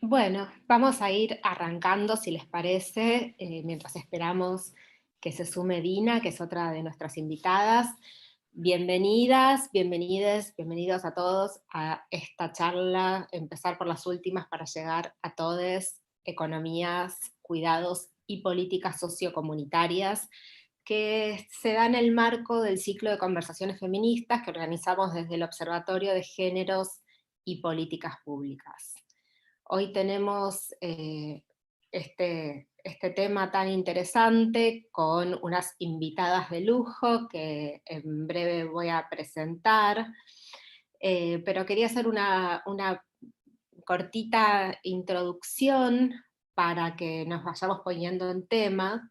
Bueno, vamos a ir arrancando, si les parece, mientras esperamos que se sume Dina, que es otra de nuestras invitadas. Bienvenidas, bienvenides, bienvenidos a todos a esta charla, empezar por las últimas para llegar a todes, economías, cuidados y políticas sociocomunitarias, que se da en el marco del ciclo de conversaciones feministas que organizamos desde el Observatorio de Géneros y Políticas Públicas. Hoy tenemos este tema tan interesante con unas invitadas de lujo que en breve voy a presentar, pero quería hacer una cortita introducción para que nos vayamos poniendo en tema,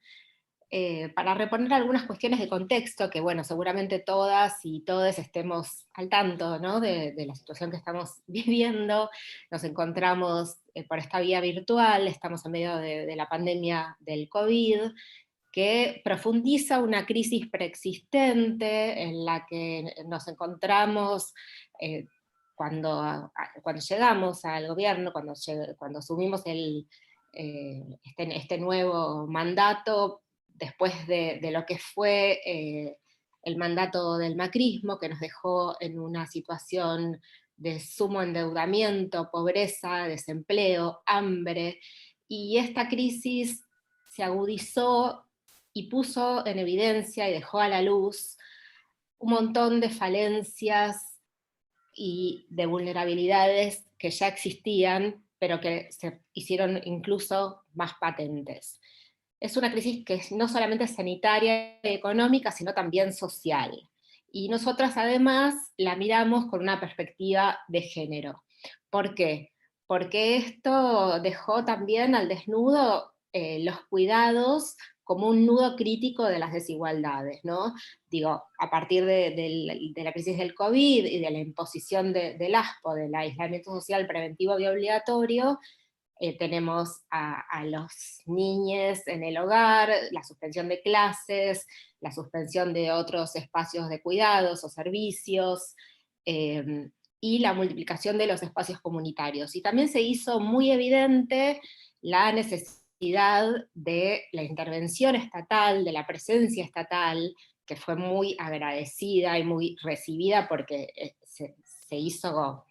para reponer algunas cuestiones de contexto, que bueno, seguramente todas y todos estemos al tanto, ¿no? de la situación que estamos viviendo. Nos encontramos por esta vía virtual, estamos en medio de la pandemia del COVID, que profundiza una crisis preexistente en la que nos encontramos eh, cuando llegamos al gobierno, cuando asumimos este nuevo mandato, después de lo que fue el mandato del macrismo, que nos dejó en una situación de sumo endeudamiento, pobreza, desempleo, hambre, y esta crisis se agudizó y puso en evidencia y dejó a la luz un montón de falencias y de vulnerabilidades que ya existían, pero que se hicieron incluso más patentes. Es una crisis que no solamente es sanitaria y económica, sino también social. Y nosotras además la miramos con una perspectiva de género. ¿Por qué? Porque esto dejó también al desnudo los cuidados como un nudo crítico de las desigualdades, ¿no? Digo, a partir de la crisis del COVID y de la imposición del ASPO, del aislamiento social preventivo y obligatorio, tenemos a los niños en el hogar, la suspensión de clases, la suspensión de otros espacios de cuidados o servicios, y la multiplicación de los espacios comunitarios. Y también se hizo muy evidente la necesidad de la intervención estatal, de la presencia estatal, que fue muy agradecida y muy recibida porque se hizo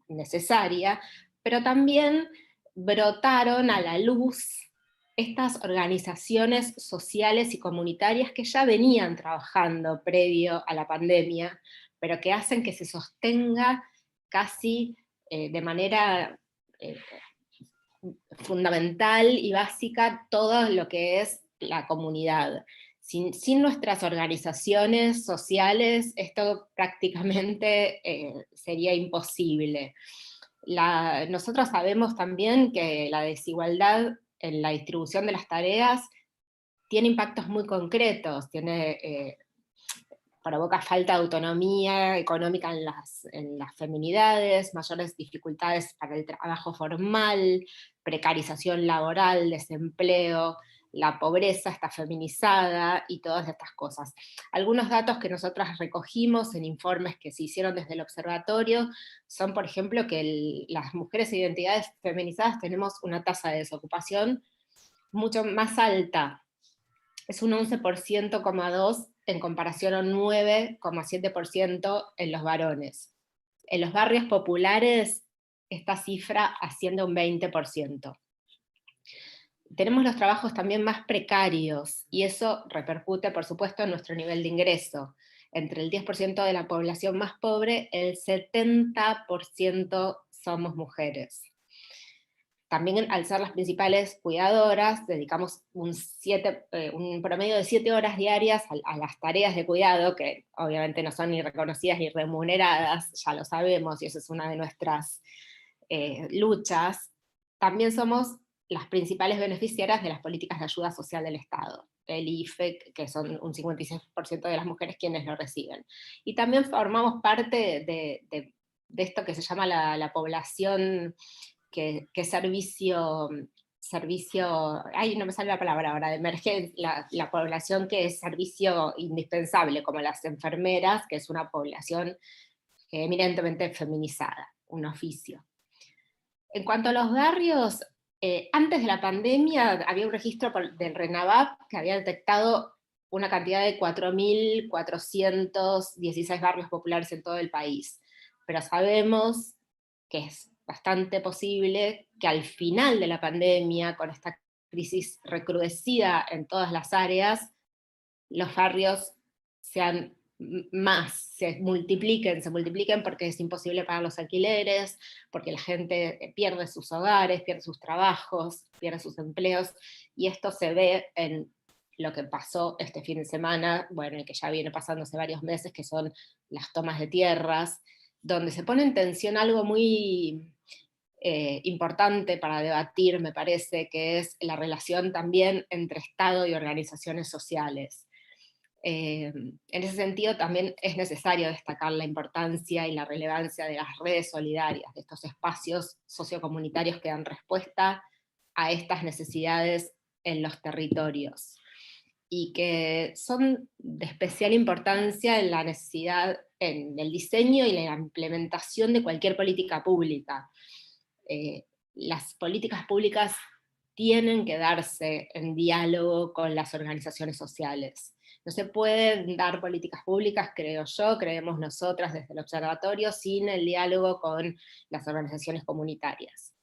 necesaria, pero también brotaron a la luz estas organizaciones sociales y comunitarias que ya venían trabajando previo a la pandemia, pero que hacen que se sostenga casi de manera eh, fundamental y básica todo lo que es la comunidad. Sin nuestras organizaciones sociales, esto prácticamente sería imposible. Nosotros sabemos también que la desigualdad en la distribución de las tareas tiene impactos muy concretos, provoca falta de autonomía económica en las feminidades, mayores dificultades para el trabajo formal, precarización laboral, desempleo, la pobreza está feminizada y todas estas cosas. Algunos datos que nosotras recogimos en informes que se hicieron desde el observatorio son, por ejemplo, que las mujeres e identidades feminizadas tenemos una tasa de desocupación mucho más alta, es un 11,2% en comparación a un 9,7% en los varones. En los barrios populares, esta cifra asciende a un 20%. Tenemos los trabajos también más precarios, y eso repercute, por supuesto, en nuestro nivel de ingreso. Entre el 10% de la población más pobre, el 70% somos mujeres. También, al ser las principales cuidadoras, dedicamos un promedio de 7 horas diarias a las tareas de cuidado, que obviamente no son ni reconocidas ni remuneradas, ya lo sabemos, y eso es una de nuestras luchas. También somos las principales beneficiarias de las políticas de ayuda social del Estado, el IFE, que son un 56% de las mujeres quienes lo reciben. Y también formamos parte de esto que se llama la población que servicio, ay, no me sale la palabra ahora, de emergencia, la población que es servicio indispensable, como las enfermeras, que es una población eminentemente feminizada, un oficio. En cuanto a los barrios, antes de la pandemia había un registro del RENAVAP que había detectado una cantidad de 4.416 barrios populares en todo el país. Pero sabemos que es bastante posible que al final de la pandemia, con esta crisis recrudecida en todas las áreas, los barrios sean más, se multipliquen porque es imposible pagar los alquileres, porque la gente pierde sus hogares, pierde sus trabajos, pierde sus empleos, y esto se ve en lo que pasó este fin de semana, bueno, y que ya viene pasando hace varios meses, que son las tomas de tierras, donde se pone en tensión algo muy importante para debatir, me parece, que es la relación también entre Estado y organizaciones sociales. En ese sentido también es necesario destacar la importancia y la relevancia de las redes solidarias, de estos espacios sociocomunitarios que dan respuesta a estas necesidades en los territorios, y que son de especial importancia en la necesidad, en el diseño y la implementación de cualquier política pública. Las políticas públicas tienen que darse en diálogo con las organizaciones sociales. No se pueden dar políticas públicas, creo yo, creemos nosotras desde el observatorio, sin el diálogo con las organizaciones comunitarias.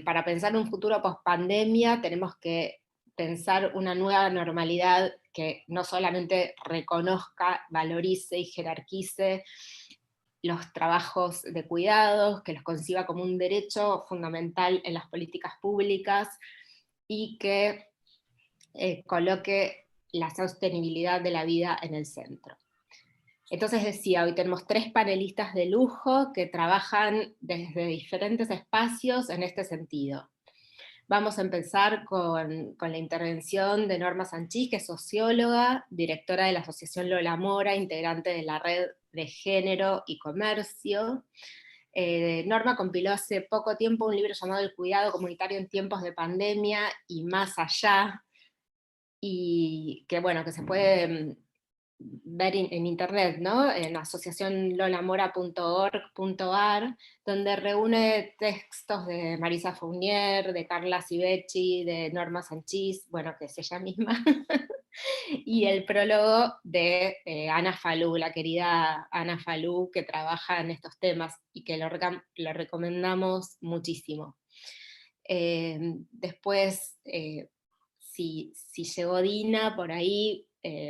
Para pensar un futuro post-pandemia tenemos que pensar una nueva normalidad que no solamente reconozca, valorice y jerarquice los trabajos de cuidados, que los conciba como un derecho fundamental en las políticas públicas, y que coloque la sostenibilidad de la vida en el centro. Entonces decía, hoy tenemos 3 panelistas de lujo que trabajan desde diferentes espacios en este sentido. Vamos a empezar con la intervención de Norma Sanchís, que es socióloga, directora de la Asociación Lola Mora, integrante de la Red de Género y Comercio. Norma compiló hace poco tiempo un libro llamado El cuidado comunitario en tiempos de pandemia y más allá, y que bueno, que se puede ver en internet, ¿no? En asociacionlolamora.org.ar, donde reúne textos de Marisa Fournier, de Carla Civechi, de Norma Sanchís, bueno, que es ella misma, y el prólogo de Ana Falú, la querida Ana Falú, que trabaja en estos temas, y que lo recomendamos muchísimo. Después, si llegó Dina por ahí,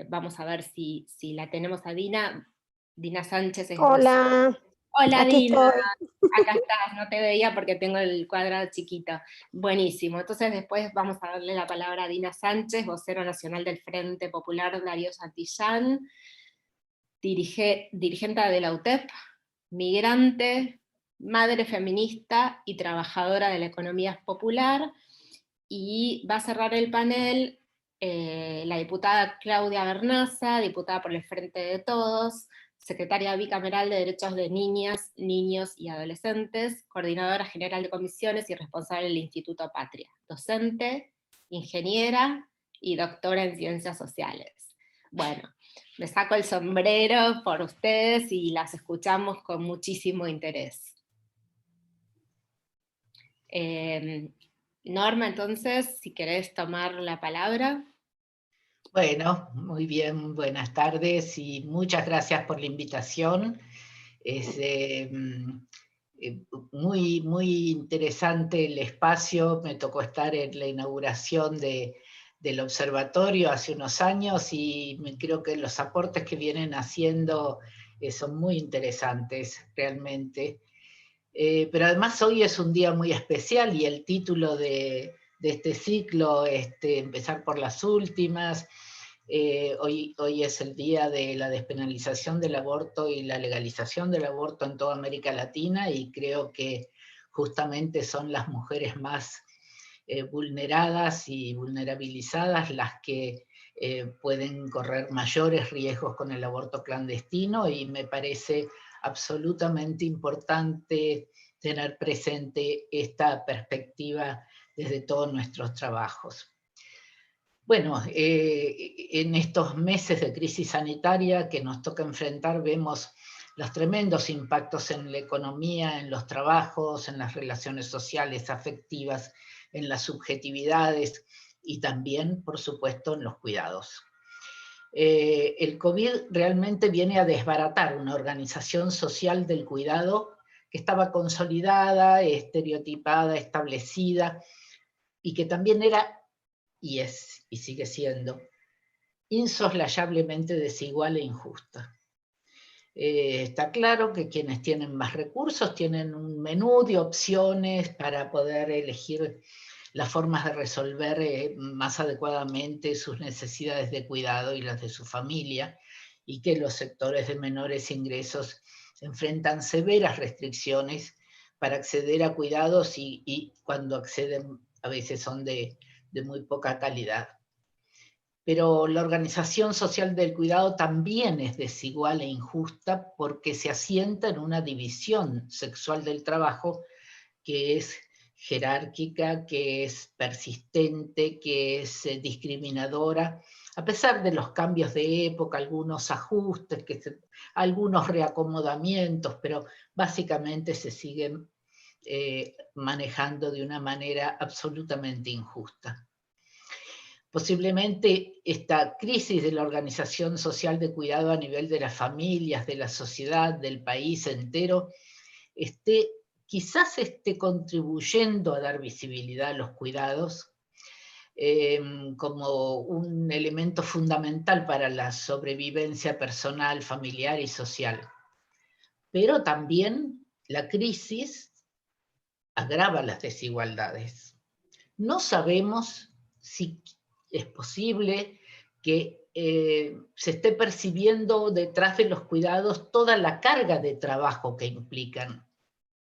vamos a ver si la tenemos a Dina. Dina Sánchez es docente. Hola, Hola aquí Dina, estoy. acá estás, no te veía porque tengo el cuadrado chiquito. Buenísimo, entonces después vamos a darle la palabra a Dina Sánchez, vocero nacional del Frente Popular Darío Santillán, dirigente de la UTEP, migrante, madre feminista y trabajadora de la economía popular, y va a cerrar el panel la diputada Claudia Bernaza, diputada por el Frente de Todos, secretaria bicameral de Derechos de Niñas, Niños y Adolescentes, coordinadora general de comisiones y responsable del Instituto Patria, docente, ingeniera y doctora en ciencias sociales. Bueno, me saco el sombrero por ustedes y las escuchamos con muchísimo interés. Norma, entonces, si querés tomar la palabra. Bueno, muy bien, buenas tardes y muchas gracias por la invitación. Es muy, muy interesante el espacio. Me tocó estar en la inauguración del observatorio hace unos años y creo que los aportes que vienen haciendo son muy interesantes realmente. Pero además hoy es un día muy especial y el título de este ciclo, Empezar por las últimas. Hoy es el día de la despenalización del aborto y la legalización del aborto en toda América Latina, y creo que justamente son las mujeres más vulneradas y vulnerabilizadas las que pueden correr mayores riesgos con el aborto clandestino, y me parece absolutamente importante tener presente esta perspectiva desde todos nuestros trabajos. Bueno, en estos meses de crisis sanitaria que nos toca enfrentar, vemos los tremendos impactos en la economía, en los trabajos, en las relaciones sociales, afectivas, en las subjetividades y también, por supuesto, en los cuidados. El COVID realmente viene a desbaratar una organización social del cuidado que estaba consolidada, estereotipada, establecida, y que también era, y es, y sigue siendo, insoslayablemente desigual e injusta. Está claro que quienes tienen más recursos tienen un menú de opciones para poder elegir las formas de resolver más adecuadamente sus necesidades de cuidado y las de su familia, y que los sectores de menores ingresos enfrentan severas restricciones para acceder a cuidados y cuando acceden a veces son de muy poca calidad. Pero la organización social del cuidado también es desigual e injusta porque se asienta en una división sexual del trabajo que es jerárquica, que es persistente, que es discriminadora, a pesar de los cambios de época, algunos ajustes, algunos reacomodamientos, pero básicamente se siguen manejando de una manera absolutamente injusta. Posiblemente esta crisis de la organización social de cuidado a nivel de las familias, de la sociedad, del país entero, quizás esté contribuyendo a dar visibilidad a los cuidados como un elemento fundamental para la sobrevivencia personal, familiar y social. Pero también la crisis agrava las desigualdades. No sabemos si es posible que se esté percibiendo detrás de los cuidados toda la carga de trabajo que implican.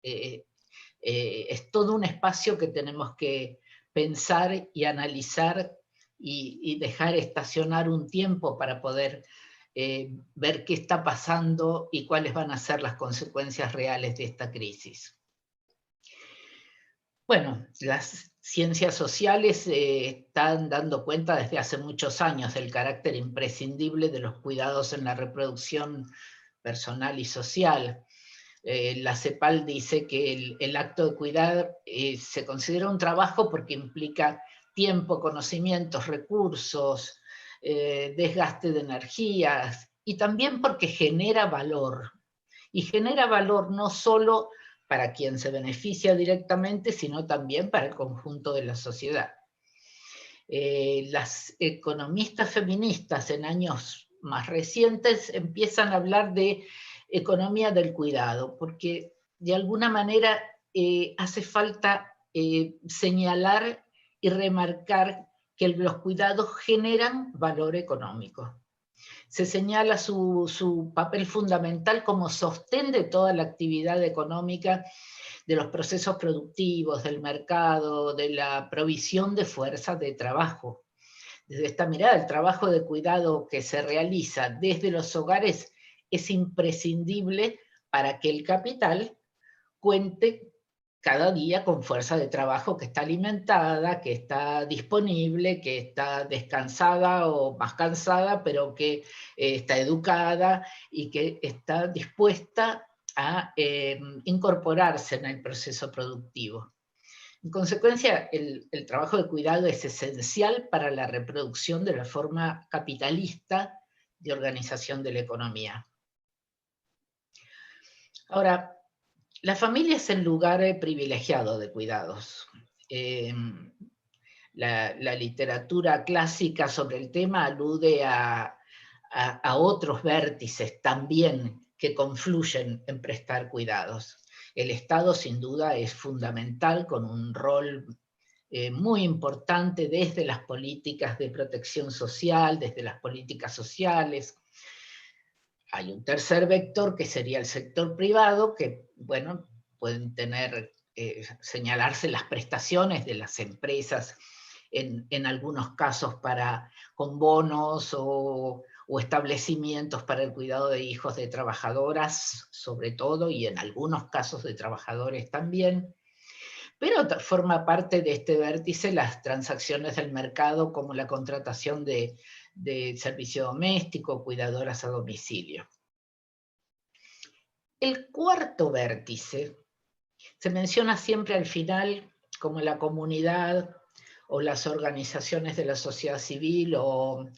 Es todo un espacio que tenemos que pensar y analizar y dejar estacionar un tiempo para poder ver qué está pasando y cuáles van a ser las consecuencias reales de esta crisis. Bueno, las ciencias sociales están dando cuenta desde hace muchos años del carácter imprescindible de los cuidados en la reproducción personal y social. La CEPAL dice que el acto de cuidar se considera un trabajo porque implica tiempo, conocimientos, recursos, desgaste de energías, y también porque genera valor. Y genera valor no solo para quien se beneficia directamente, sino también para el conjunto de la sociedad. Las economistas feministas en años más recientes empiezan a hablar de economía del cuidado, porque de alguna manera hace falta señalar y remarcar que los cuidados generan valor económico. Se señala su papel fundamental como sostén de toda la actividad económica, de los procesos productivos, del mercado, de la provisión de fuerza de trabajo. Desde esta mirada, el trabajo de cuidado que se realiza desde los hogares es imprescindible para que el capital cuente cada día con fuerza de trabajo que está alimentada, que está disponible, que está descansada o más cansada, pero que está educada y que está dispuesta a incorporarse en el proceso productivo. En consecuencia, el trabajo de cuidado es esencial para la reproducción de la forma capitalista de organización de la economía. Ahora, la familia es el lugar privilegiado de cuidados. La literatura clásica sobre el tema alude a otros vértices también que confluyen en prestar cuidados. El Estado sin duda es fundamental, con un rol muy importante desde las políticas de protección social, desde las políticas sociales. Hay un tercer vector que sería el sector privado, que, bueno, pueden señalarse las prestaciones de las empresas en algunos casos con bonos o establecimientos para el cuidado de hijos de trabajadoras, sobre todo, y en algunos casos de trabajadores también. Pero forma parte de este vértice las transacciones del mercado, como la contratación de servicio doméstico, cuidadoras a domicilio. El cuarto vértice se menciona siempre al final como la comunidad o las organizaciones de la sociedad civil, o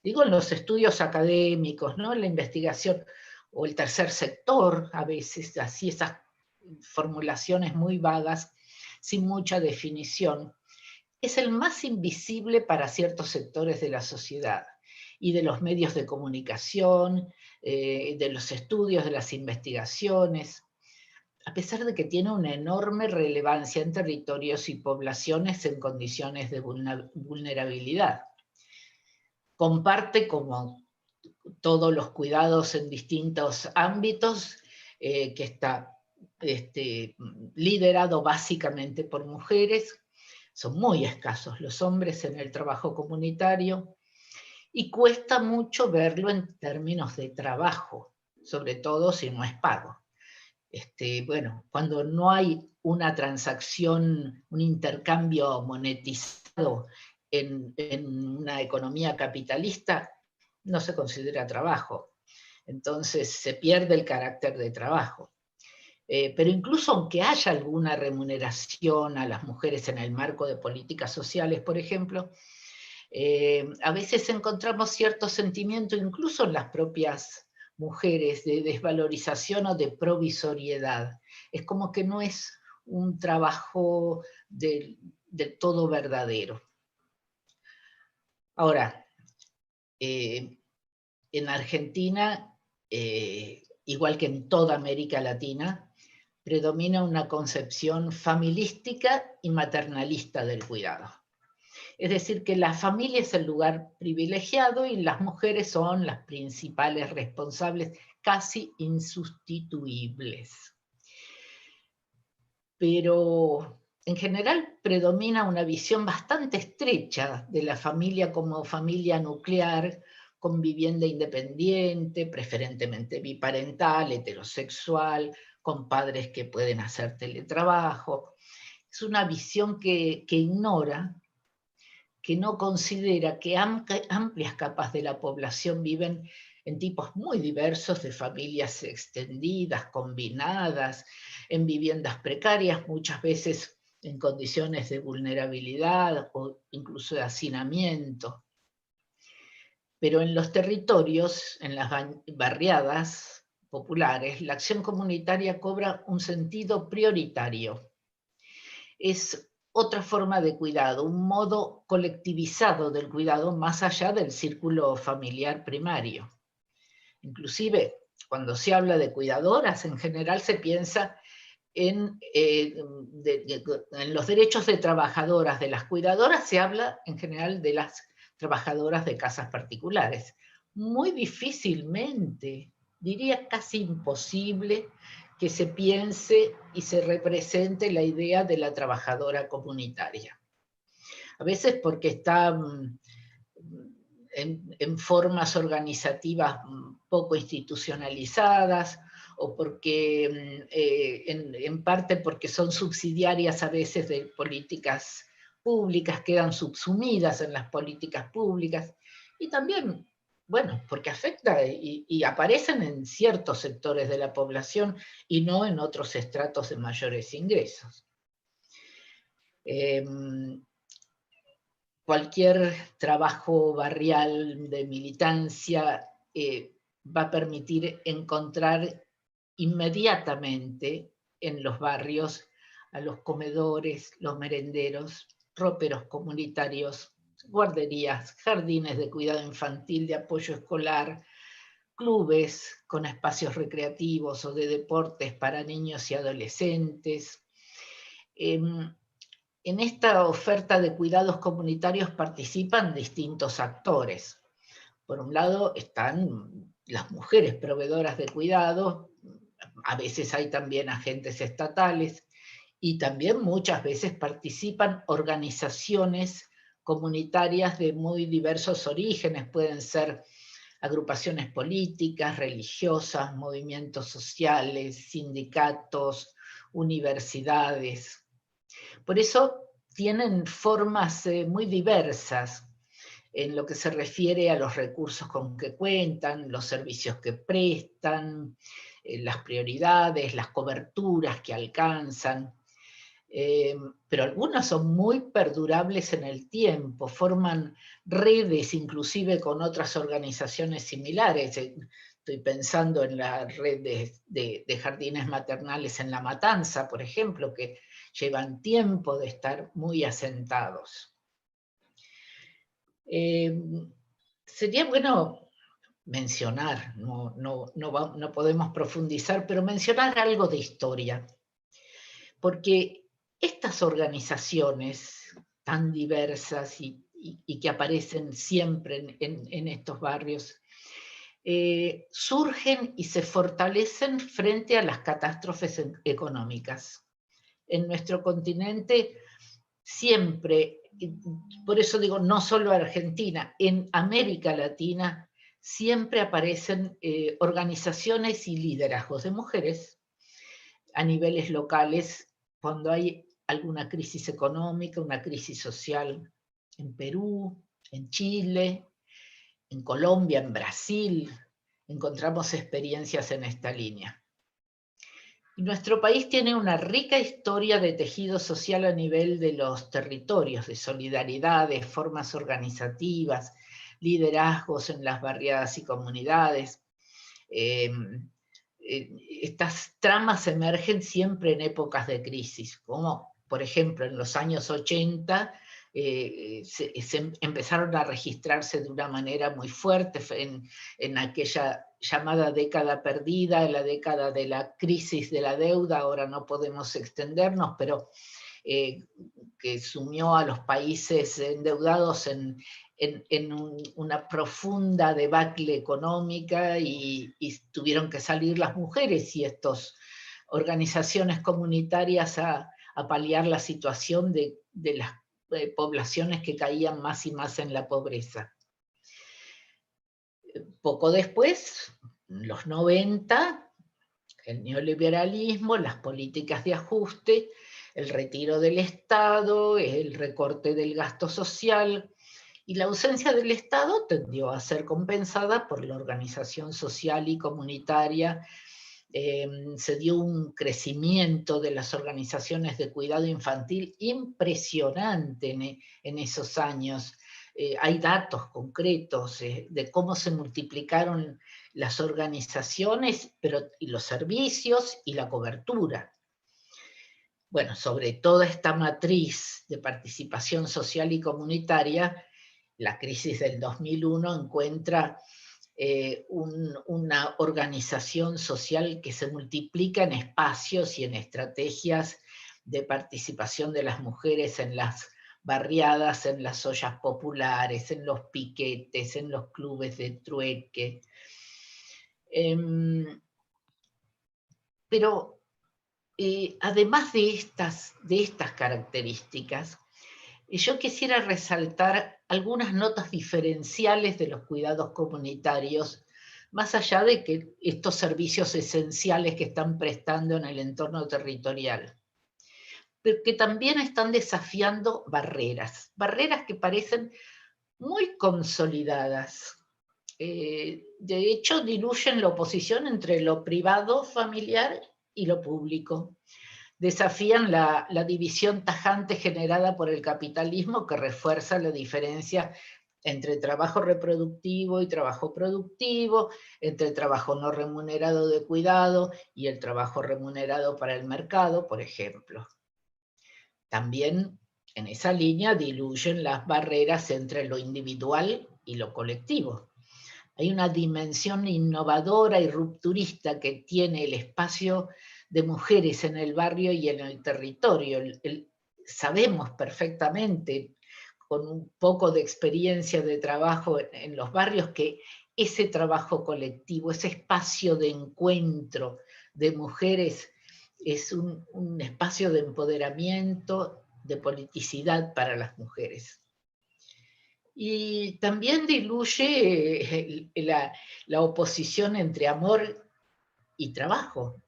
digo en los estudios académicos, ¿no? La investigación, o el tercer sector, a veces, así esas formulaciones muy vagas, sin mucha definición, es el más invisible para ciertos sectores de la sociedad y de los medios de comunicación, de los estudios, de las investigaciones, a pesar de que tiene una enorme relevancia en territorios y poblaciones en condiciones de vulnerabilidad. Comparte, como todos los cuidados en distintos ámbitos, que está liderado básicamente por mujeres. Son muy escasos los hombres en el trabajo comunitario y cuesta mucho verlo en términos de trabajo, sobre todo si no es pago. Bueno, cuando no hay una transacción, un intercambio monetizado en una economía capitalista, no se considera trabajo. Entonces se pierde el carácter de trabajo. Pero incluso aunque haya alguna remuneración a las mujeres en el marco de políticas sociales, por ejemplo, a veces encontramos cierto sentimiento, incluso en las propias mujeres, de desvalorización o de provisoriedad. Es como que no es un trabajo del todo verdadero. Ahora, en Argentina, igual que en toda América Latina, predomina una concepción familistica y maternalista del cuidado. Es decir, que la familia es el lugar privilegiado y las mujeres son las principales responsables, casi insustituibles. Pero en general predomina una visión bastante estrecha de la familia como familia nuclear, con vivienda independiente, preferentemente biparental, heterosexual, con padres que pueden hacer teletrabajo. Es una visión que ignora, que no considera que amplias capas de la población viven en tipos muy diversos de familias extendidas, combinadas, en viviendas precarias, muchas veces en condiciones de vulnerabilidad o incluso de hacinamiento. Pero en los territorios, en las barriadas populares, la acción comunitaria cobra un sentido prioritario. Es otra forma de cuidado, un modo colectivizado del cuidado más allá del círculo familiar primario. Inclusive, cuando se habla de cuidadoras, en general se piensa en los derechos de trabajadoras de las cuidadoras, se habla en general de las trabajadoras de casas particulares. Muy difícilmente, diría casi imposible, que se piense y se represente la idea de la trabajadora comunitaria. A veces porque está en formas organizativas poco institucionalizadas, o porque, en parte porque son subsidiarias a veces de políticas públicas, quedan subsumidas en las políticas públicas, y también, bueno, porque afecta y aparecen en ciertos sectores de la población y no en otros estratos de mayores ingresos. Cualquier trabajo barrial de militancia va a permitir encontrar inmediatamente en los barrios a los comedores, los merenderos, roperos comunitarios, guarderías, jardines de cuidado infantil, de apoyo escolar, clubes con espacios recreativos o de deportes para niños y adolescentes. En esta oferta de cuidados comunitarios participan distintos actores. Por un lado están las mujeres proveedoras de cuidados, a veces hay también agentes estatales, y también muchas veces participan organizaciones comunitarias de muy diversos orígenes, pueden ser agrupaciones políticas, religiosas, movimientos sociales, sindicatos, universidades. Por eso tienen formas muy diversas. en lo que se refiere a los recursos con que cuentan, los servicios que prestan, las prioridades, las coberturas que alcanzan. Pero algunas son muy perdurables en el tiempo, forman redes inclusive con otras organizaciones similares. Estoy pensando en la red de jardines maternales en La Matanza, por ejemplo, que llevan tiempo de estar muy asentados. Sería bueno mencionar, no podemos profundizar, pero mencionar algo de historia, porque estas organizaciones tan diversas y que aparecen siempre en estos barrios, surgen y se fortalecen frente a las catástrofes económicas. En nuestro continente siempre, por eso digo, no solo Argentina, en América Latina siempre aparecen organizaciones y liderazgos de mujeres a niveles locales cuando hay alguna crisis económica, una crisis social en Perú, en Chile, en Colombia, en Brasil, encontramos experiencias en esta línea. Y nuestro país tiene una rica historia de tejido social a nivel de los territorios, de solidaridad, de formas organizativas, liderazgos en las barriadas y comunidades. Estas tramas emergen siempre en épocas de crisis, como por ejemplo en los años 80 se empezaron a registrarse de una manera muy fuerte en aquella llamada década perdida, la década de la crisis de la deuda. Ahora no podemos extendernos, pero que sumió a los países endeudados en una profunda debacle económica y tuvieron que salir las mujeres y estas organizaciones comunitarias a paliar la situación de las poblaciones que caían más y más en la pobreza. Poco después, en los 90, el neoliberalismo, las políticas de ajuste, el retiro del Estado, el recorte del gasto social, y la ausencia del Estado tendió a ser compensada por la organización social y comunitaria. Se dio un crecimiento de las organizaciones de cuidado infantil impresionante en esos años. Hay datos concretos de cómo se multiplicaron las organizaciones, y los servicios y la cobertura. Bueno, sobre toda esta matriz de participación social y comunitaria, la crisis del 2001 encuentra una organización social que se multiplica en espacios y en estrategias de participación de las mujeres en las barriadas, en las ollas populares, en los piquetes, en los clubes de trueque. Pero además de estas características, yo quisiera resaltar algunas notas diferenciales de los cuidados comunitarios, más allá de que estos servicios esenciales que están prestando en el entorno territorial, pero que también están desafiando barreras que parecen muy consolidadas. De hecho, diluyen la oposición entre lo privado, familiar y lo público. Desafían la división tajante generada por el capitalismo, que refuerza la diferencia entre trabajo reproductivo y trabajo productivo, entre el trabajo no remunerado de cuidado y el trabajo remunerado para el mercado, por ejemplo. También en esa línea diluyen las barreras entre lo individual y lo colectivo. Hay una dimensión innovadora y rupturista que tiene el espacio de mujeres en el barrio y en el territorio. Sabemos perfectamente, con un poco de experiencia de trabajo en los barrios, que ese trabajo colectivo, ese espacio de encuentro de mujeres es un espacio de empoderamiento, de politicidad para las mujeres. Y también diluye la oposición entre amor y trabajo.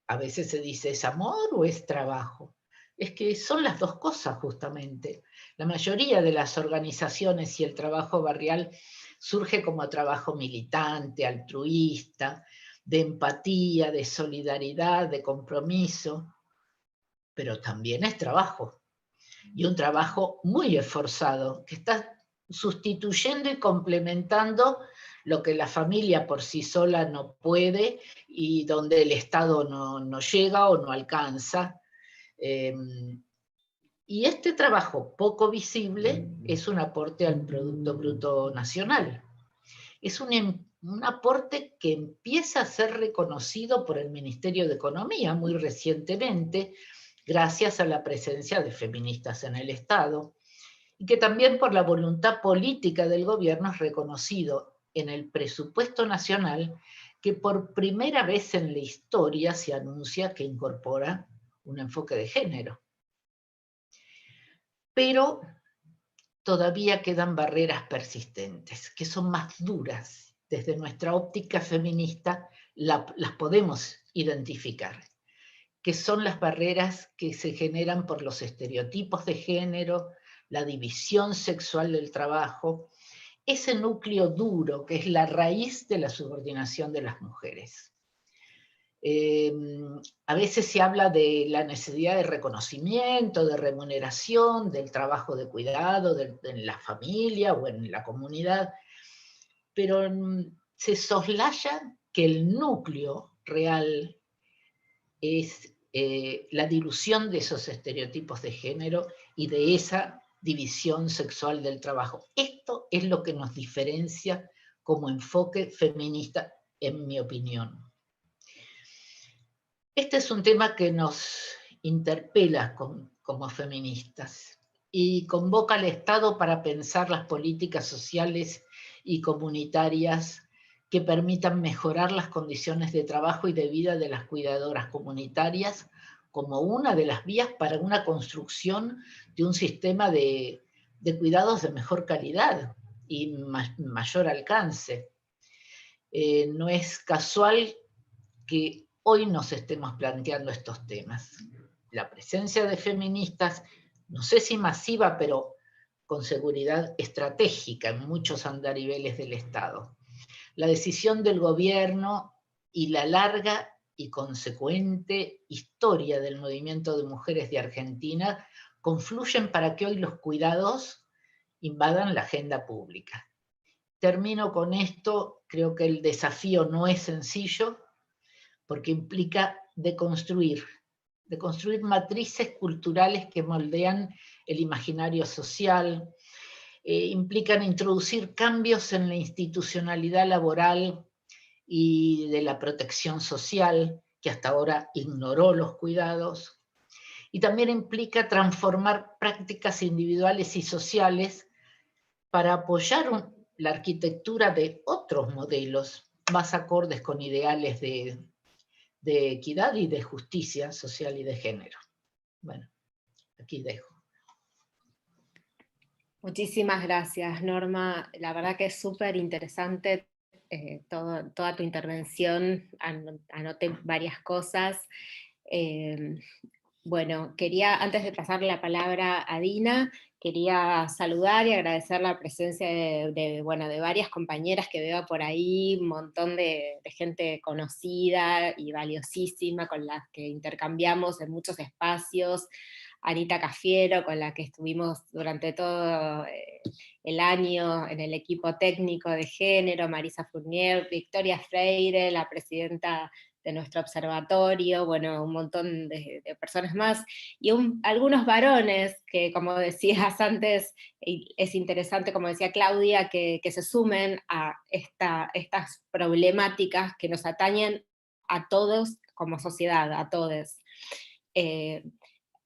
A veces se dice, ¿es amor o es trabajo? Es que son las dos cosas justamente. La mayoría de las organizaciones y el trabajo barrial surge como trabajo militante, altruista, de empatía, de solidaridad, de compromiso, pero también es trabajo, y un trabajo muy esforzado, que está sustituyendo y complementando lo que la familia por sí sola no puede y donde el Estado no llega o no alcanza. Y este trabajo poco visible es un aporte al Producto Bruto Nacional. Es un aporte que empieza a ser reconocido por el Ministerio de Economía muy recientemente, gracias a la presencia de feministas en el Estado, y que también por la voluntad política del gobierno es reconocido en el presupuesto nacional, que por primera vez en la historia se anuncia que incorpora un enfoque de género. Pero todavía quedan barreras persistentes, que son más duras. Desde nuestra óptica feminista las podemos identificar, que son las barreras que se generan por los estereotipos de género, la división sexual del trabajo, ese núcleo duro que es la raíz de la subordinación de las mujeres. A veces se habla de la necesidad de reconocimiento, de remuneración, del trabajo de cuidado en la familia o en la comunidad, pero se soslaya que el núcleo real es la dilución de esos estereotipos de género y de esa división sexual del trabajo. Esto es lo que nos diferencia como enfoque feminista, en mi opinión. Este es un tema que nos interpela como feministas y convoca al Estado para pensar las políticas sociales y comunitarias que permitan mejorar las condiciones de trabajo y de vida de las cuidadoras comunitarias como una de las vías para una construcción de un sistema de cuidados de mejor calidad y mayor alcance. No es casual que hoy nos estemos planteando estos temas. La presencia de feministas, no sé si masiva, pero con seguridad estratégica en muchos andariveles del Estado. La decisión del gobierno y la larga y consecuente historia del movimiento de mujeres de Argentina confluyen para que hoy los cuidados invadan la agenda pública. Termino con esto, creo que el desafío no es sencillo, porque implica deconstruir matrices culturales que moldean el imaginario social, implican introducir cambios en la institucionalidad laboral y de la protección social, que hasta ahora ignoró los cuidados, y también implica transformar prácticas individuales y sociales para apoyar la arquitectura de otros modelos más acordes con ideales de equidad y de justicia social y de género. Bueno, aquí dejo. Muchísimas gracias, Norma. La verdad que es súper interesante toda tu intervención. Anoté varias cosas. Bueno, quería, antes de pasar la palabra a Dina, quería saludar y agradecer la presencia de varias compañeras que veo por ahí, un montón de gente conocida y valiosísima con las que intercambiamos en muchos espacios. Anita Cafiero, con la que estuvimos durante todo el año en el equipo técnico de género, Marisa Fournier, Victoria Freire, la presidenta de nuestro observatorio, bueno, un montón de personas más, y algunos varones que, como decías antes, es interesante, como decía Claudia, que se sumen a estas problemáticas que nos atañen a todos como sociedad, a todos.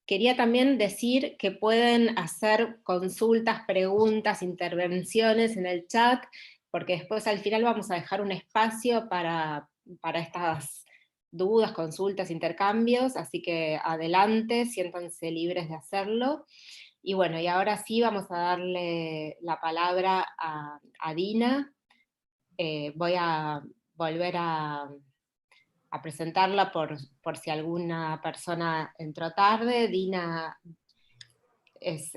Quería también decir que pueden hacer consultas, preguntas, intervenciones en el chat, porque después al final vamos a dejar un espacio para estas dudas, consultas, intercambios, así que adelante, siéntanse libres de hacerlo. Y bueno, y ahora sí vamos a darle la palabra a Dina. Voy a volver a presentarla por si alguna persona entró tarde. Dina es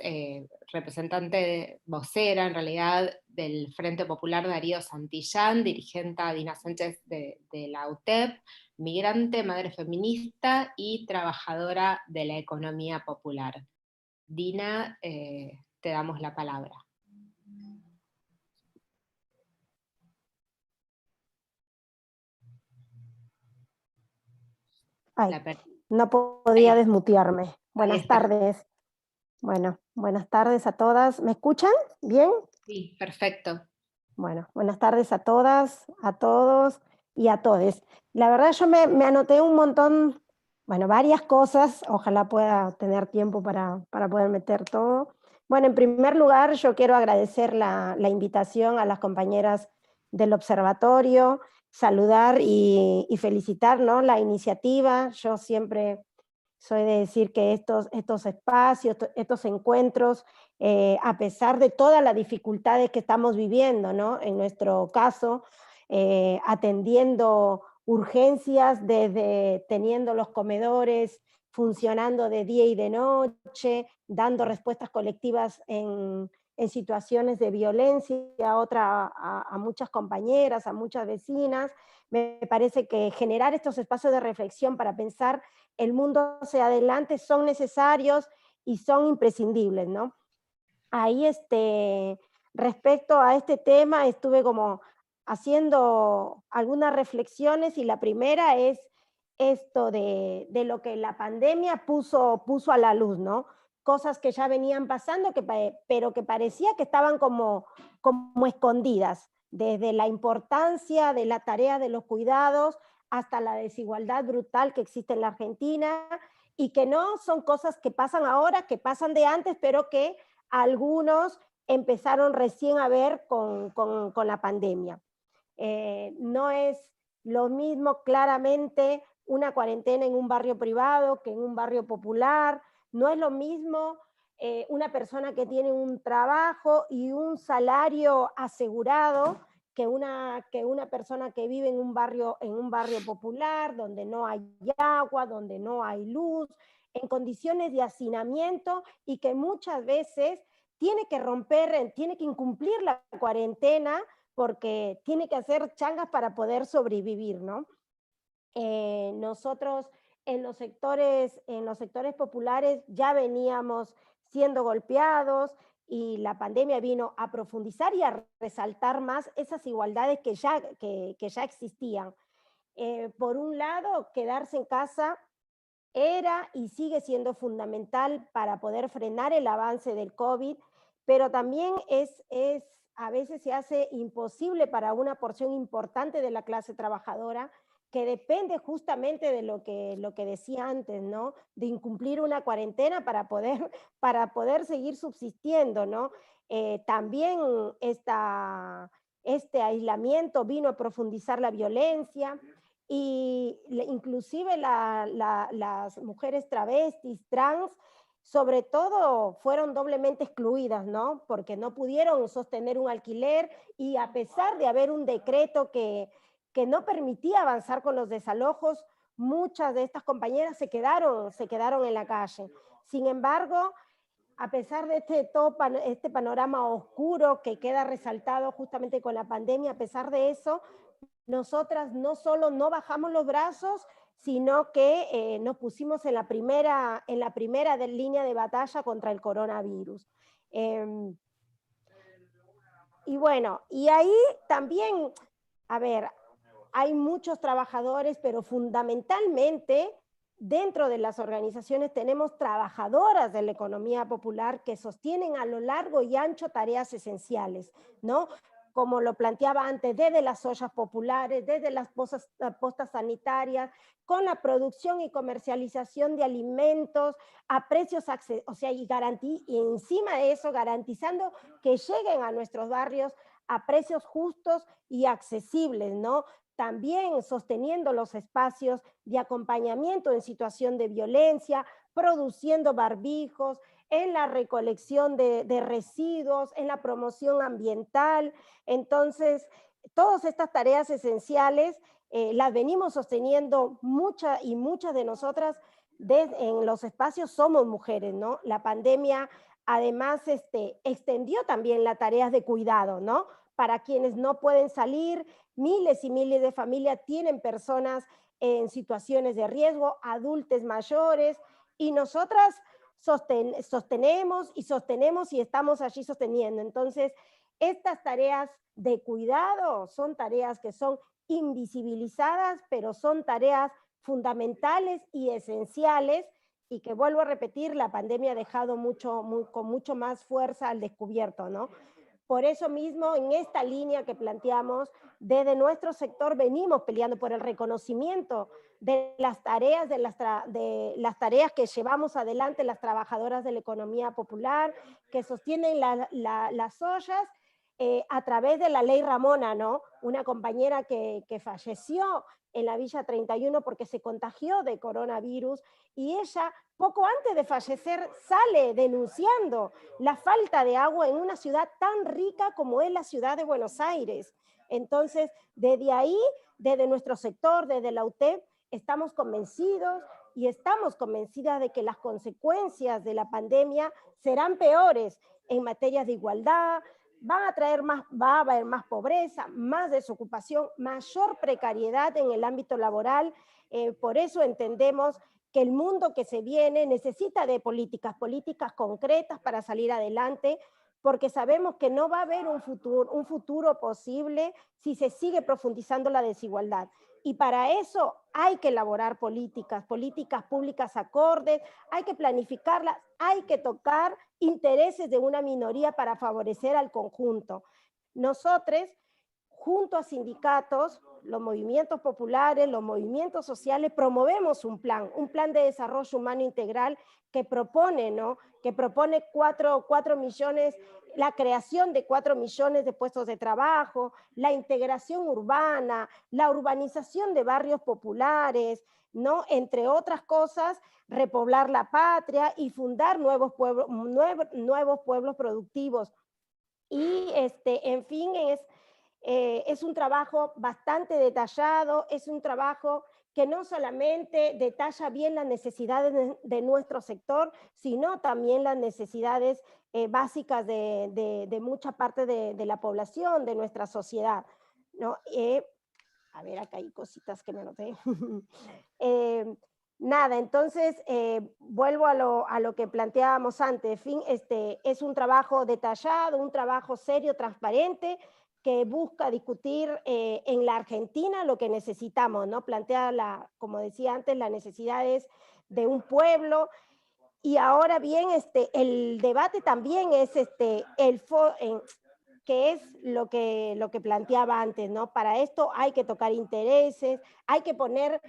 vocera en realidad del Frente Popular Darío Santillán, dirigente a Dina Sánchez de la UTEP, migrante, madre feminista y trabajadora de la economía popular. Dina, te damos la palabra. Ay, no podía desmutearme. Buenas tardes. Bueno, buenas tardes a todas. ¿Me escuchan bien? Sí, perfecto. Bueno, buenas tardes a todas, a todos y a todes. La verdad yo me anoté un montón, bueno, varias cosas, ojalá pueda tener tiempo para poder meter todo. Bueno, en primer lugar yo quiero agradecer la invitación a las compañeras del observatorio, saludar y felicitar, ¿no?, la iniciativa. Yo siempre soy de decir que estos espacios, estos encuentros, a pesar de todas las dificultades que estamos viviendo, ¿no?, en nuestro caso, atendiendo urgencias, desde teniendo los comedores funcionando de día y de noche, dando respuestas colectivas en situaciones de violencia a muchas compañeras, a muchas vecinas. Me parece que generar estos espacios de reflexión para pensar el mundo hacia adelante son necesarios y son imprescindibles, ¿no? Ahí, respecto a este tema, estuve como haciendo algunas reflexiones, y la primera es esto de lo que la pandemia puso a la luz, ¿no? Cosas que ya venían pasando, pero que parecía que estaban como escondidas, desde la importancia de la tarea de los cuidados hasta la desigualdad brutal que existe en la Argentina, y que no son cosas que pasan ahora, que pasan de antes, pero que algunos empezaron recién a ver con la pandemia. No es lo mismo claramente una cuarentena en un barrio privado que en un barrio popular, no es lo mismo una persona que tiene un trabajo y un salario asegurado que una persona que vive en un barrio popular, donde no hay agua, donde no hay luz, en condiciones de hacinamiento, y que muchas veces tiene que incumplir la cuarentena porque tiene que hacer changas para poder sobrevivir, ¿no? Nosotros en los sectores populares ya veníamos siendo golpeados, y la pandemia vino a profundizar y a resaltar más esas igualdades que ya existían. Por un lado, quedarse en casa era y sigue siendo fundamental para poder frenar el avance del COVID, pero también a veces se hace imposible para una porción importante de la clase trabajadora, que depende justamente de lo que decía antes, ¿no?, de incumplir una cuarentena para poder seguir subsistiendo, ¿no? También este aislamiento vino a profundizar la violencia, y inclusive las mujeres travestis, trans, sobre todo fueron doblemente excluidas, ¿no? Porque no pudieron sostener un alquiler, y a pesar de haber un decreto que no permitía avanzar con los desalojos, muchas de estas compañeras se quedaron en la calle. Sin embargo, a pesar de este panorama oscuro que queda resaltado justamente con la pandemia, a pesar de eso, nosotras no solo no bajamos los brazos, sino que nos pusimos en la primera línea de batalla contra el coronavirus. Y bueno, y ahí también, a ver, hay muchos trabajadores, pero fundamentalmente dentro de las organizaciones tenemos trabajadoras de la economía popular que sostienen a lo largo y ancho tareas esenciales, ¿no? Como lo planteaba antes, desde las ollas populares, desde las postas sanitarias, con la producción y comercialización de alimentos a precios, o sea, y encima de eso garantizando que lleguen a nuestros barrios a precios justos y accesibles, ¿no? También sosteniendo los espacios de acompañamiento en situación de violencia, produciendo barbijos, en la recolección de residuos, en la promoción ambiental. Entonces, todas estas tareas esenciales las venimos sosteniendo muchas de nosotras en los espacios somos mujeres, ¿no? La pandemia además extendió también las tareas de cuidado, ¿no? Para quienes no pueden salir, miles y miles de familias tienen personas en situaciones de riesgo, adultos mayores, y nosotras sostenemos y estamos allí sosteniendo. Entonces, estas tareas de cuidado son tareas que son invisibilizadas, pero son tareas fundamentales y esenciales, y que, vuelvo a repetir, la pandemia ha dejado con mucho más fuerza al descubierto, ¿no? Por eso mismo, en esta línea que planteamos, desde nuestro sector venimos peleando por el reconocimiento de las tareas, de las tareas que llevamos adelante las trabajadoras de la economía popular, que sostienen las ollas, a través de la ley Ramona, ¿no? Una compañera que falleció en la Villa 31 porque se contagió de coronavirus, y ella, poco antes de fallecer, sale denunciando la falta de agua en una ciudad tan rica como es la ciudad de Buenos Aires. Entonces, desde ahí, desde nuestro sector, desde la UTEP, estamos convencidos y estamos convencidas de que las consecuencias de la pandemia serán peores en materia de igualdad, va a haber más pobreza, más desocupación, mayor precariedad en el ámbito laboral. Por eso entendemos que el mundo que se viene necesita de políticas concretas para salir adelante, porque sabemos que no va a haber un futuro posible si se sigue profundizando la desigualdad. Y para eso hay que elaborar políticas públicas acordes, hay que planificarlas, hay que tocar intereses de una minoría para favorecer al conjunto. Nosotros, junto a sindicatos, los movimientos populares, los movimientos sociales, promovemos un plan de desarrollo humano integral que propone, ¿no? Que propone 4 millones, la creación de 4 millones de puestos de trabajo, la integración urbana, la urbanización de barrios populares, ¿no? Entre otras cosas, repoblar la patria y fundar nuevos pueblos productivos. Y en fin, es un trabajo bastante detallado, es un trabajo que no solamente detalla bien las necesidades de nuestro sector, sino también las necesidades básicas de mucha parte de la población, de nuestra sociedad, ¿no? A ver, acá hay cositas que me noté. Nada, entonces vuelvo a lo que planteábamos antes. En fin, es un trabajo detallado, un trabajo serio, transparente, que busca discutir en la Argentina lo que necesitamos, ¿no? Plantea, como decía antes, las necesidades de un pueblo. Y ahora bien, el debate también es que es lo que planteaba antes, ¿no? Para esto hay que tocar intereses, hay que poner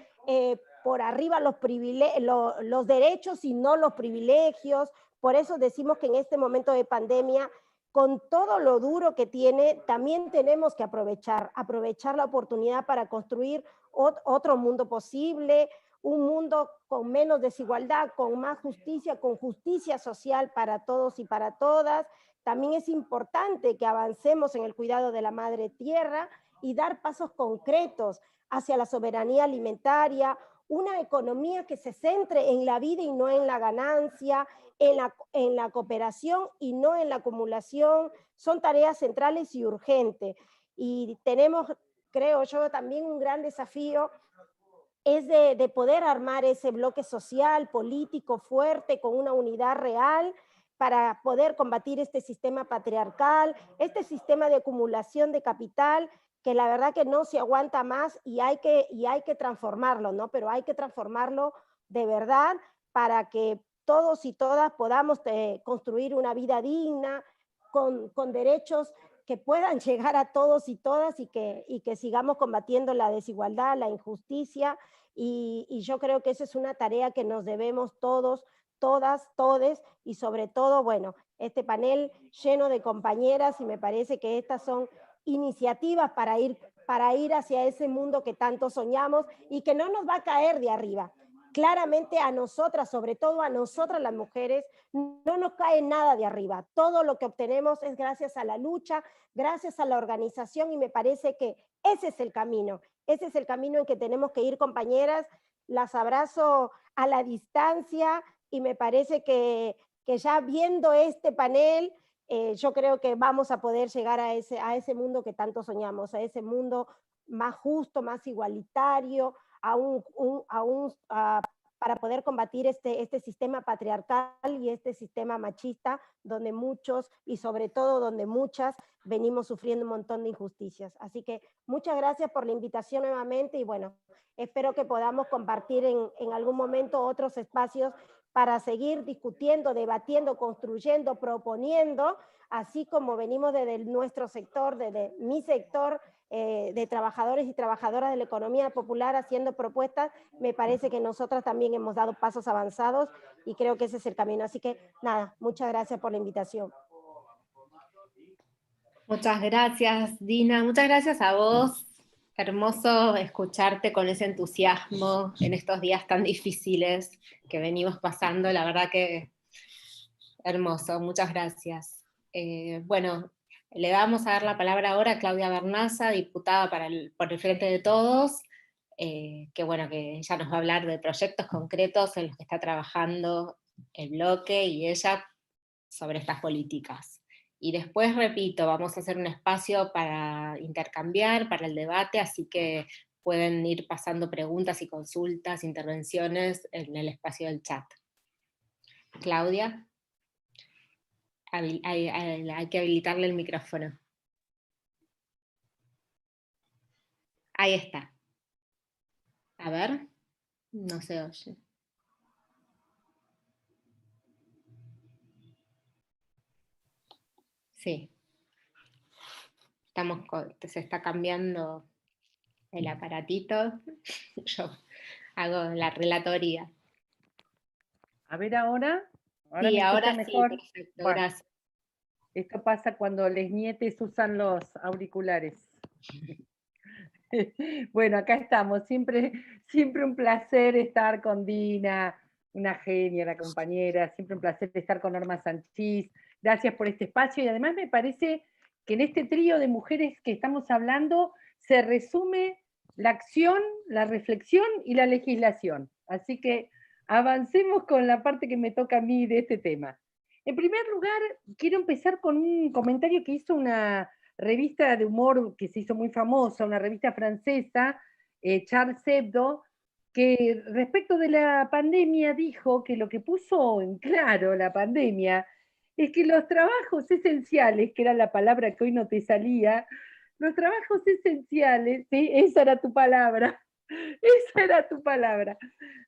por arriba los derechos y no los privilegios. Por eso decimos que en este momento de pandemia, con todo lo duro que tiene, también tenemos que aprovechar la oportunidad para construir otro mundo posible, un mundo con menos desigualdad, con más justicia, con justicia social para todos y para todas. También es importante que avancemos en el cuidado de la madre tierra y dar pasos concretos hacia la soberanía alimentaria, una economía que se centre en la vida y no en la ganancia, en la cooperación y no en la acumulación. Son tareas centrales y urgentes. Y tenemos, creo yo, también un gran desafío es de poder armar ese bloque social, político fuerte, con una unidad real, para poder combatir este sistema patriarcal, este sistema de acumulación de capital, que la verdad que no se aguanta más y hay que transformarlo, ¿no? Pero hay que transformarlo de verdad para que todos y todas podamos construir una vida digna, con derechos que puedan llegar a todos y todas, y que sigamos combatiendo la desigualdad, la injusticia, y yo creo que esa es una tarea que nos debemos todos, todas, todes, y sobre todo, bueno, este panel lleno de compañeras, y me parece que estas son iniciativas para ir hacia ese mundo que tanto soñamos y que no nos va a caer de arriba. Claramente a nosotras, sobre todo a nosotras las mujeres, no nos cae nada de arriba. Todo lo que obtenemos es gracias a la lucha, gracias a la organización, y me parece que ese es el camino en que tenemos que ir, compañeras. Las abrazo a la distancia y me parece que que ya viendo este panel, yo creo que vamos a poder llegar a ese mundo que tanto soñamos, a ese mundo más justo, más igualitario, para poder combatir este sistema patriarcal y este sistema machista, donde muchos, y sobre todo donde muchas, venimos sufriendo un montón de injusticias. Así que muchas gracias por la invitación nuevamente, y bueno, espero que podamos compartir en algún momento otros espacios para seguir discutiendo, debatiendo, construyendo, proponiendo, así como venimos desde nuestro sector, desde mi sector, de trabajadores y trabajadoras de la economía popular haciendo propuestas. Me parece que nosotras también hemos dado pasos avanzados y creo que ese es el camino. Así que nada, muchas gracias por la invitación. Muchas gracias, Dina. Muchas gracias a vos. Hermoso escucharte con ese entusiasmo en estos días tan difíciles que venimos pasando. La verdad que hermoso. Muchas gracias. Bueno, le vamos a dar la palabra ahora a Claudia Bernaza, diputada por el Frente de Todos, que bueno, que ella nos va a hablar de proyectos concretos en los que está trabajando el bloque y ella sobre estas políticas. Y después, repito, vamos a hacer un espacio para intercambiar, para el debate, así que pueden ir pasando preguntas y consultas, intervenciones en el espacio del chat. Claudia. Hay que habilitarle el micrófono. Ahí está. A ver, no se oye. Sí. Se está cambiando el aparatito. Yo hago la relatoría. A ver ahora. Sí, me ahora escucha sí, mejor. perfecto, Bueno, gracias. esto pasa cuando les nietes usan los auriculares. Bueno, acá estamos. Siempre un placer estar con Dina, una genia, la compañera. Siempre un placer estar con Norma Sanchís. Gracias por este espacio. Y además me parece que en este trío de mujeres que estamos hablando se resume la acción, la reflexión y la legislación. Así que avancemos con la parte que me toca a mí de este tema. En primer lugar, quiero empezar con un comentario que hizo una revista de humor que se hizo muy famosa, una revista francesa, Charles Hebdo, que respecto de la pandemia dijo que lo que puso en claro la pandemia es que los trabajos esenciales, que era la palabra que hoy no te salía, los trabajos esenciales, ¿sí? Esa era tu palabra, esa era tu palabra.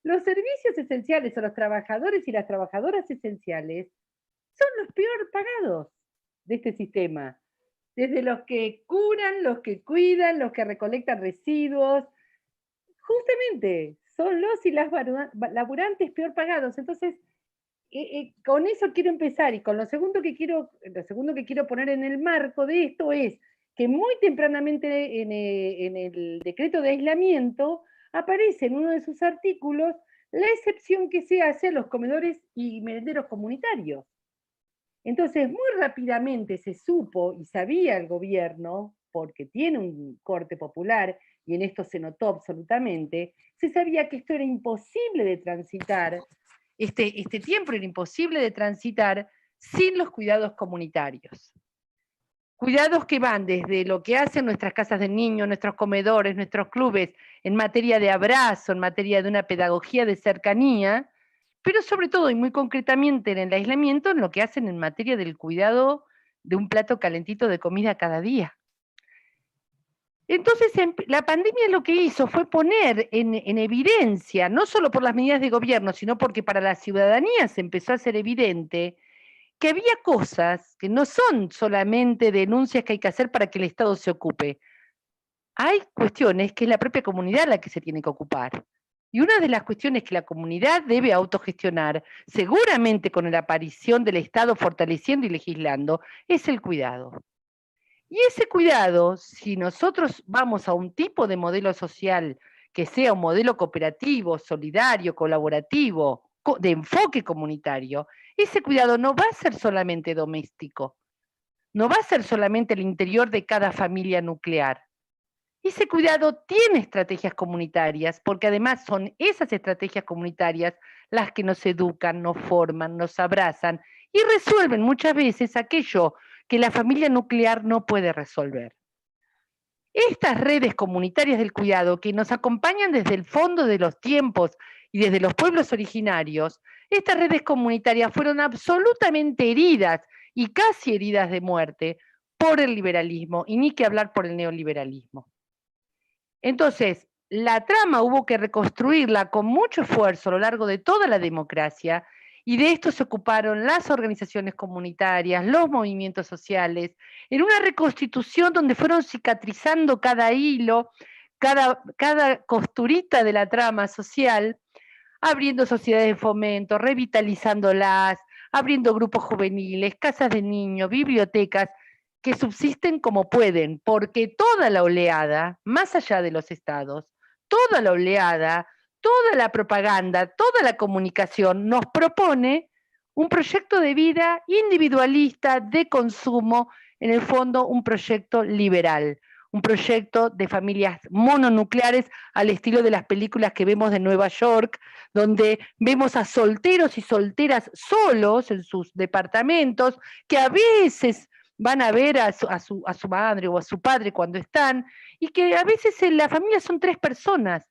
Los servicios esenciales o los trabajadores y las trabajadoras esenciales son los peor pagados de este sistema. Desde los que curan, los que cuidan, los que recolectan residuos, justamente son los y las laburantes peor pagados. Entonces, con eso quiero empezar, y con lo segundo que quiero poner en el marco de esto es que muy tempranamente en el decreto de aislamiento aparece en uno de sus artículos la excepción que se hace a los comedores y merenderos comunitarios. Entonces, muy rápidamente se supo y sabía el gobierno, porque tiene un corte popular, y en esto se notó absolutamente, se sabía que esto era imposible de transitar, este tiempo era imposible de transitar sin los cuidados comunitarios. Cuidados que van desde lo que hacen nuestras casas de niños, nuestros comedores, nuestros clubes, en materia de abrazo, en materia de una pedagogía de cercanía, pero sobre todo y muy concretamente en el aislamiento, en lo que hacen en materia del cuidado de un plato calentito de comida cada día. Entonces, la pandemia lo que hizo fue poner en evidencia, no solo por las medidas de gobierno, sino porque para la ciudadanía se empezó a hacer evidente que había cosas que no son solamente denuncias que hay que hacer para que el Estado se ocupe. Hay cuestiones que es la propia comunidad la que se tiene que ocupar. Y una de las cuestiones que la comunidad debe autogestionar, seguramente con la aparición del Estado fortaleciendo y legislando, es el cuidado. Y ese cuidado, si nosotros vamos a un tipo de modelo social que sea un modelo cooperativo, solidario, colaborativo, de enfoque comunitario, ese cuidado no va a ser solamente doméstico, no va a ser solamente el interior de cada familia nuclear. Ese cuidado tiene estrategias comunitarias, porque además son esas estrategias comunitarias las que nos educan, nos forman, nos abrazan y resuelven muchas veces aquello que la familia nuclear no puede resolver. Estas redes comunitarias del cuidado que nos acompañan desde el fondo de los tiempos y desde los pueblos originarios, estas redes comunitarias fueron absolutamente heridas y casi heridas de muerte por el liberalismo, y ni que hablar por el neoliberalismo. Entonces, la trama hubo que reconstruirla con mucho esfuerzo a lo largo de toda la democracia, y de esto se ocuparon las organizaciones comunitarias, los movimientos sociales, en una reconstitución donde fueron cicatrizando cada hilo, cada costurita de la trama social, abriendo sociedades de fomento, revitalizándolas, abriendo grupos juveniles, casas de niños, bibliotecas, que subsisten como pueden, porque toda la oleada, más allá de los estados, toda la oleada, toda la propaganda, toda la comunicación nos propone un proyecto de vida individualista, de consumo, en el fondo un proyecto liberal, un proyecto de familias mononucleares al estilo de las películas que vemos de Nueva York, donde vemos a solteros y solteras solos en sus departamentos, que a veces van a ver a su madre o a su padre cuando están, y que a veces en la familia son 3 personas.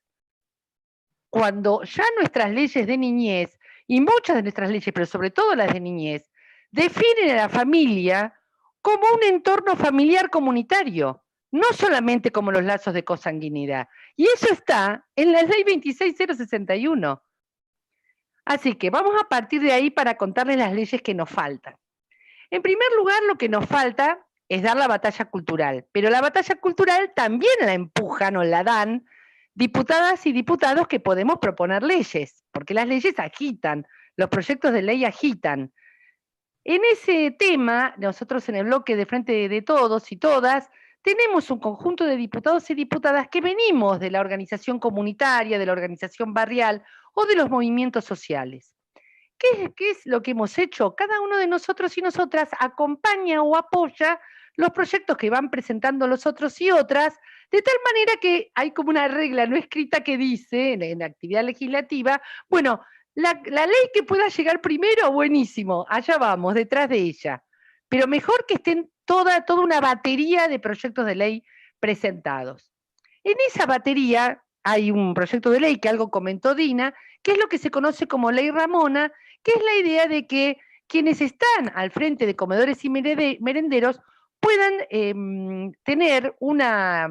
Cuando ya nuestras leyes de niñez, y muchas de nuestras leyes, pero sobre todo las de niñez, definen a la familia como un entorno familiar comunitario, no solamente como los lazos de consanguinidad. Y eso está en la ley 26061. Así que vamos a partir de ahí para contarles las leyes que nos faltan. En primer lugar, lo que nos falta es dar la batalla cultural, pero la batalla cultural también la empujan o la dan diputadas y diputados que podemos proponer leyes, porque las leyes agitan, los proyectos de ley agitan. En ese tema, nosotros en el bloque de Frente de Todos y Todas, tenemos un conjunto de diputados y diputadas que venimos de la organización comunitaria, de la organización barrial o de los movimientos sociales. ¿Qué es lo que hemos hecho? Cada uno de nosotros y nosotras acompaña o apoya los proyectos que van presentando los otros y otras, de tal manera que hay como una regla no escrita que dice, en la actividad legislativa, bueno, la ley que pueda llegar primero, buenísimo, allá vamos, detrás de ella. Pero mejor que estén toda una batería de proyectos de ley presentados. En esa batería hay un proyecto de ley que algo comentó Dina, que es lo que se conoce como Ley Ramona, que es la idea de que quienes están al frente de comedores y merenderos puedan tener una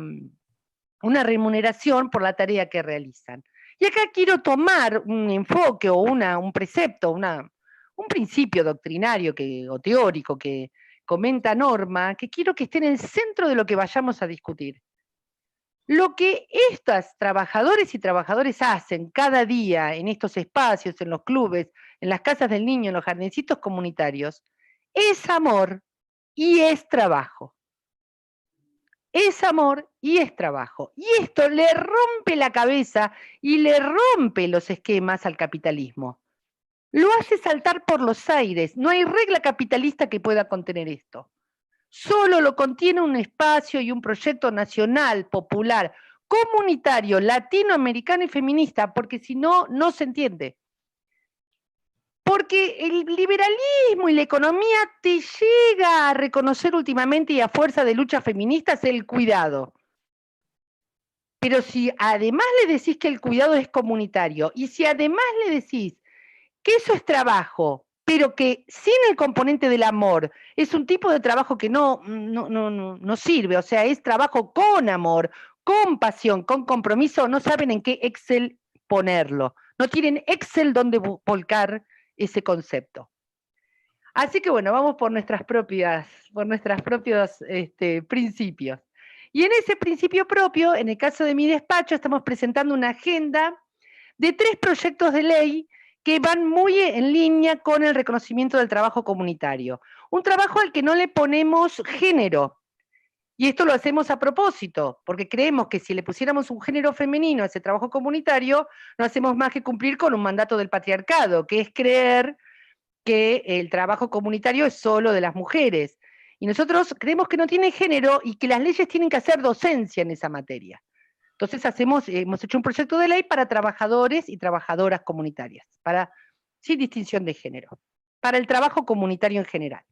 remuneración por la tarea que realizan. Y acá quiero tomar un enfoque o un precepto, un principio doctrinario o teórico que comenta Norma, que quiero que esté en el centro de lo que vayamos a discutir. Lo que estas trabajadores y trabajadores hacen cada día en estos espacios, en los clubes, en las casas del niño, en los jardincitos comunitarios, es amor y es trabajo. Es amor y es trabajo. Y esto le rompe la cabeza y le rompe los esquemas al capitalismo. Lo hace saltar por los aires. No hay regla capitalista que pueda contener esto. Solo lo contiene un espacio y un proyecto nacional, popular, comunitario, latinoamericano y feminista, porque si no, no se entiende. Porque el liberalismo y la economía te llega a reconocer últimamente y a fuerza de luchas feministas el cuidado. Pero si además le decís que el cuidado es comunitario, y si además le decís que eso es trabajo, pero que sin el componente del amor, es un tipo de trabajo que no sirve, o sea, es trabajo con amor, con pasión, con compromiso, no saben en qué Excel ponerlo, no tienen Excel donde volcar ese concepto. Así que bueno, vamos por nuestros propios principios. Y en ese principio propio, en el caso de mi despacho, estamos presentando una agenda de 3 proyectos de ley que van muy en línea con el reconocimiento del trabajo comunitario. Un trabajo al que no le ponemos género. Y esto lo hacemos a propósito, porque creemos que si le pusiéramos un género femenino a ese trabajo comunitario, no hacemos más que cumplir con un mandato del patriarcado, que es creer que el trabajo comunitario es solo de las mujeres. Y nosotros creemos que no tiene género y que las leyes tienen que hacer docencia en esa materia. Entonces hemos hecho un proyecto de ley para trabajadores y trabajadoras comunitarias, sin distinción de género, para el trabajo comunitario en general.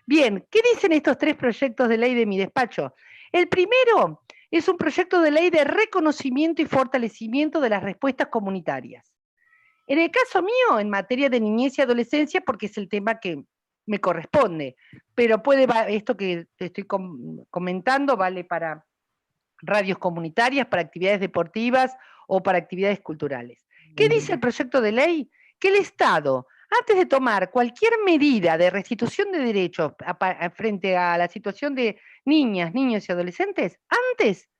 Bien, ¿qué dicen estos 3 proyectos de ley de mi despacho? El primero es un proyecto de ley de reconocimiento y fortalecimiento de las respuestas comunitarias. En el caso mío, en materia de niñez y adolescencia, porque es el tema que me corresponde, pero esto que te estoy comentando vale para radios comunitarias, para actividades deportivas o para actividades culturales. ¿Qué dice el proyecto de ley? Que el Estado, antes de tomar cualquier medida de restitución de derechos frente a la situación de niñas, niños y adolescentes, antes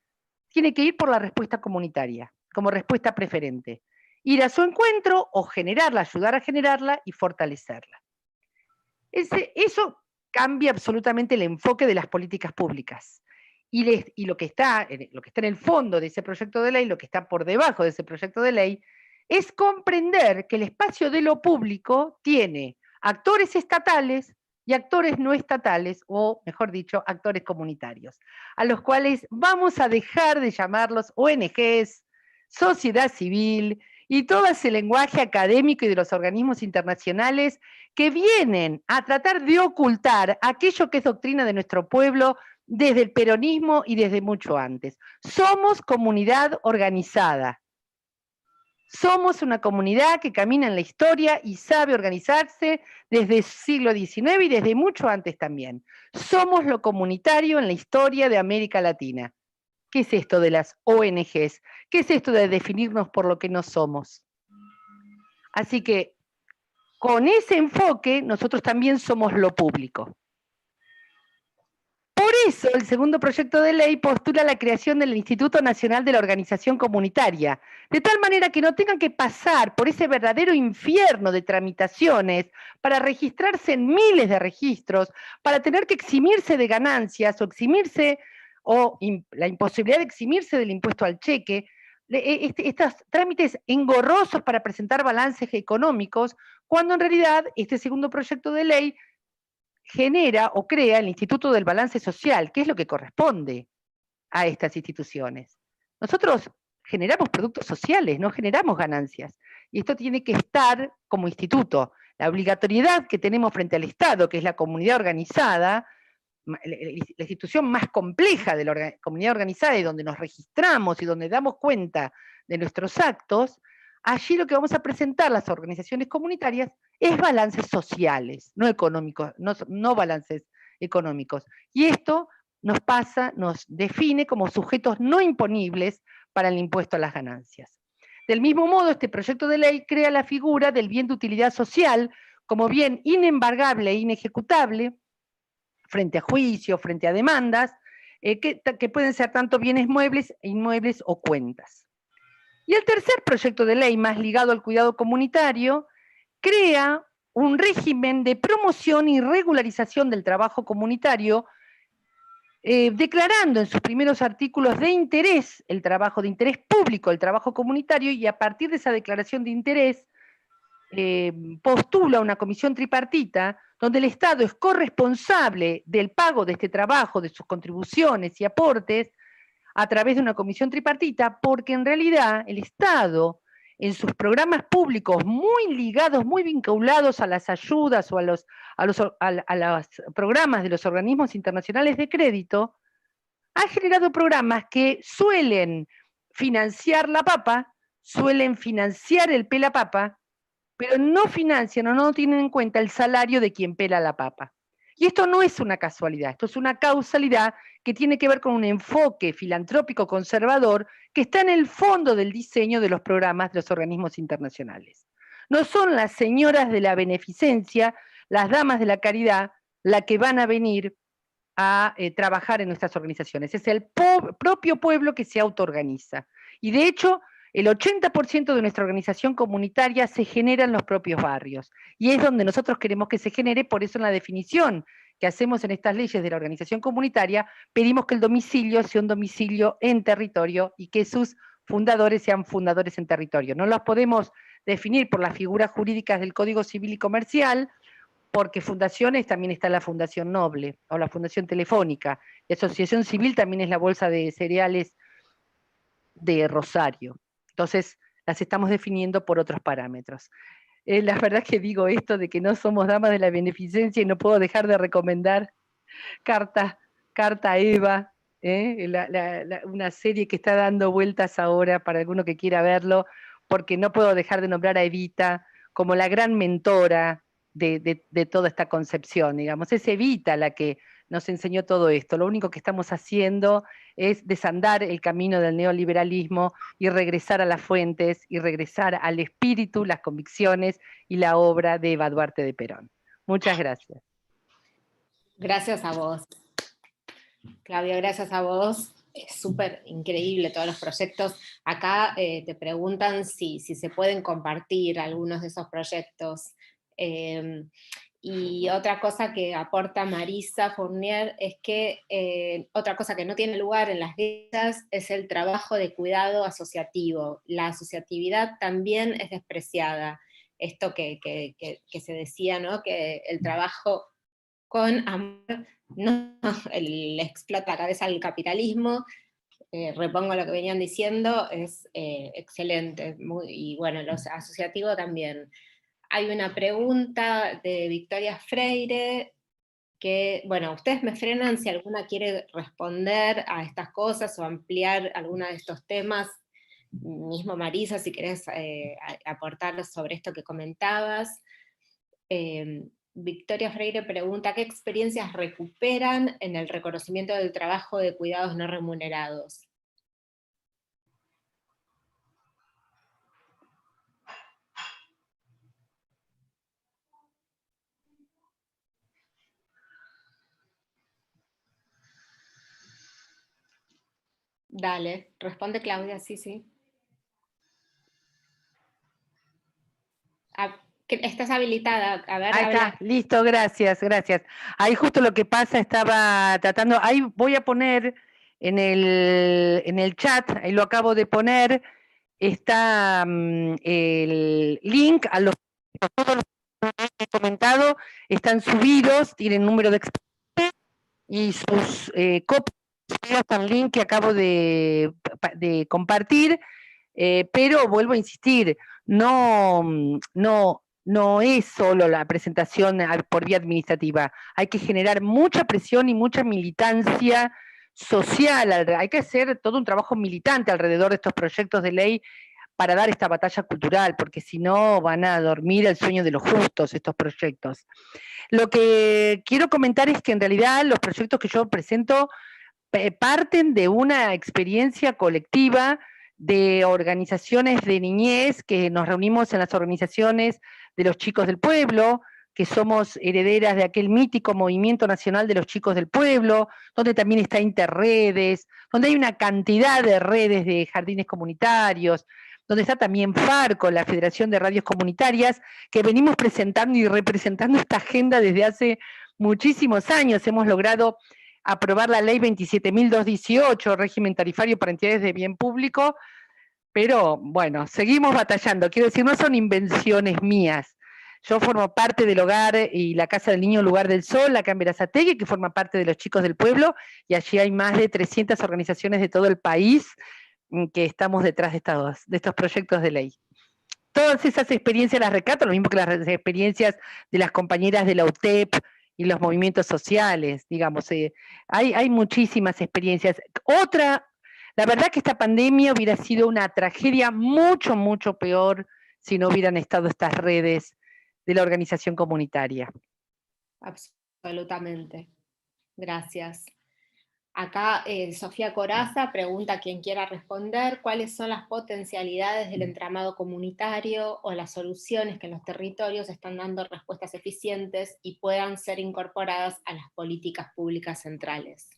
tiene que ir por la respuesta comunitaria, como respuesta preferente. Ir a su encuentro o generarla, ayudar a generarla y fortalecerla. Eso cambia absolutamente el enfoque de las políticas públicas. Y lo que está en el fondo de ese proyecto de ley, lo que está por debajo de ese proyecto de ley, es comprender que el espacio de lo público tiene actores estatales y actores no estatales, o mejor dicho, actores comunitarios, a los cuales vamos a dejar de llamarlos ONGs, sociedad civil, y todo ese lenguaje académico y de los organismos internacionales que vienen a tratar de ocultar aquello que es doctrina de nuestro pueblo desde el peronismo y desde mucho antes. Somos comunidad organizada. Somos una comunidad que camina en la historia y sabe organizarse desde el siglo XIX y desde mucho antes también. Somos lo comunitario en la historia de América Latina. ¿Qué es esto de las ONGs? ¿Qué es esto de definirnos por lo que no somos? Así que, con ese enfoque, nosotros también somos lo público. Por eso, el segundo proyecto de ley postula la creación del Instituto Nacional de la Organización Comunitaria, de tal manera que no tengan que pasar por ese verdadero infierno de tramitaciones para registrarse en miles de registros, para tener que eximirse de ganancias o la imposibilidad de eximirse del impuesto al cheque, estos trámites engorrosos para presentar balances económicos, cuando en realidad este segundo proyecto de ley genera o crea el Instituto del Balance Social, que es lo que corresponde a estas instituciones. Nosotros generamos productos sociales, no generamos ganancias, y esto tiene que estar como instituto. La obligatoriedad que tenemos frente al Estado, que es la comunidad organizada, la institución más compleja de la comunidad organizada y donde nos registramos y donde damos cuenta de nuestros actos, allí lo que vamos a presentar las organizaciones comunitarias es balances sociales, no económicos, no balances económicos. Y esto nos define como sujetos no imponibles para el impuesto a las ganancias. Del mismo modo, este proyecto de ley crea la figura del bien de utilidad social como bien inembargable e inejecutable frente a juicios, frente a demandas, que pueden ser tanto bienes muebles, inmuebles o cuentas. Y el tercer proyecto de ley, más ligado al cuidado comunitario, crea un régimen de promoción y regularización del trabajo comunitario, declarando en sus primeros artículos de interés, el trabajo de interés público, el trabajo comunitario, y a partir de esa declaración de interés, postula una comisión tripartita donde el Estado es corresponsable del pago de este trabajo, de sus contribuciones y aportes, a través de una comisión tripartita, porque en realidad el Estado, en sus programas públicos muy ligados, muy vinculados a las ayudas o a los programas de los organismos internacionales de crédito, ha generado programas que suelen financiar la papa, suelen financiar el pela papa, pero no financian o no tienen en cuenta el salario de quien pela la papa. Y esto no es una casualidad, esto es una causalidad que tiene que ver con un enfoque filantrópico conservador que está en el fondo del diseño de los programas de los organismos internacionales. No son las señoras de la beneficencia, las damas de la caridad, las que van a venir a trabajar en nuestras organizaciones. Es el propio pueblo que se autoorganiza. Y de hecho, el 80% de nuestra organización comunitaria se genera en los propios barrios. Y es donde nosotros queremos que se genere, por eso en la definición que hacemos en estas leyes de la organización comunitaria, pedimos que el domicilio sea un domicilio en territorio y que sus fundadores sean fundadores en territorio. No los podemos definir por las figuras jurídicas del Código Civil y Comercial, porque fundaciones también está la Fundación Noble, o la Fundación Telefónica. La asociación civil también es la Bolsa de Cereales de Rosario. Entonces, las estamos definiendo por otros parámetros. La verdad que digo esto de que no somos damas de la beneficencia y no puedo dejar de recomendar Carta Eva, una serie que está dando vueltas ahora para alguno que quiera verlo, porque no puedo dejar de nombrar a Evita como la gran mentora de toda esta concepción, digamos. Es Evita la que nos enseñó todo esto. Lo único que estamos haciendo es desandar el camino del neoliberalismo y regresar a las fuentes y regresar al espíritu, las convicciones y la obra de Eva Duarte de Perón. Muchas gracias. Gracias a vos. Claudia, gracias a vos. Es súper increíble todos los proyectos. Acá te preguntan si se pueden compartir algunos de esos proyectos. Y otra cosa que aporta Marisa Fournier es que otra cosa que no tiene lugar en las guías es el trabajo de cuidado asociativo. La asociatividad también es despreciada. Esto que se decía, ¿no? Que el trabajo con amor no le explota la cabeza al capitalismo. Repongo lo que venían diciendo, es excelente. Y bueno, lo asociativo también. Hay una pregunta de Victoria Freire, que, bueno, ustedes me frenan si alguna quiere responder a estas cosas o ampliar alguna de estos temas. Mismo Marisa, si querés aportar sobre esto que comentabas. Victoria Freire pregunta, ¿qué experiencias recuperan en el reconocimiento del trabajo de cuidados no remunerados? Dale, responde Claudia, sí. Estás habilitada, a ver. Ahí está, listo, gracias. Ahí justo lo que pasa, estaba tratando, ahí voy a poner en el chat, ahí lo acabo de poner, está el link a todos los que he comentado, están subidos, tienen número de expertos y sus copias están link que acabo de compartir, pero vuelvo a insistir, no es solo la presentación por vía administrativa, hay que generar mucha presión y mucha militancia social, hay que hacer todo un trabajo militante alrededor de estos proyectos de ley para dar esta batalla cultural, porque si no van a dormir el sueño de los justos estos proyectos. Lo que quiero comentar es que en realidad los proyectos que yo presento parten de una experiencia colectiva de organizaciones de niñez, que nos reunimos en las organizaciones de los chicos del pueblo, que somos herederas de aquel mítico Movimiento Nacional de los Chicos del Pueblo, donde también está Interredes, donde hay una cantidad de redes de jardines comunitarios, donde está también FARCO, la Federación de Radios Comunitarias, que venimos presentando y representando esta agenda desde hace muchísimos años. Hemos logrado aprobar la ley 27.218, régimen tarifario para entidades de bien público, pero bueno, seguimos batallando. Quiero decir, no son invenciones mías. Yo formo parte del Hogar y la Casa del Niño Lugar del Sol, acá en Berazategui, que forma parte de los Chicos del Pueblo, y allí hay más de 300 organizaciones de todo el país que estamos detrás de estos proyectos de ley. Todas esas experiencias las recato, lo mismo que las experiencias de las compañeras de la UTEP y los movimientos sociales, digamos, hay muchísimas experiencias. La verdad que esta pandemia hubiera sido una tragedia mucho, mucho peor si no hubieran estado estas redes de la organización comunitaria. Absolutamente. Gracias. Acá Sofía Coraza pregunta a quien quiera responder cuáles son las potencialidades del entramado comunitario o las soluciones que en los territorios están dando respuestas eficientes y puedan ser incorporadas a las políticas públicas centrales.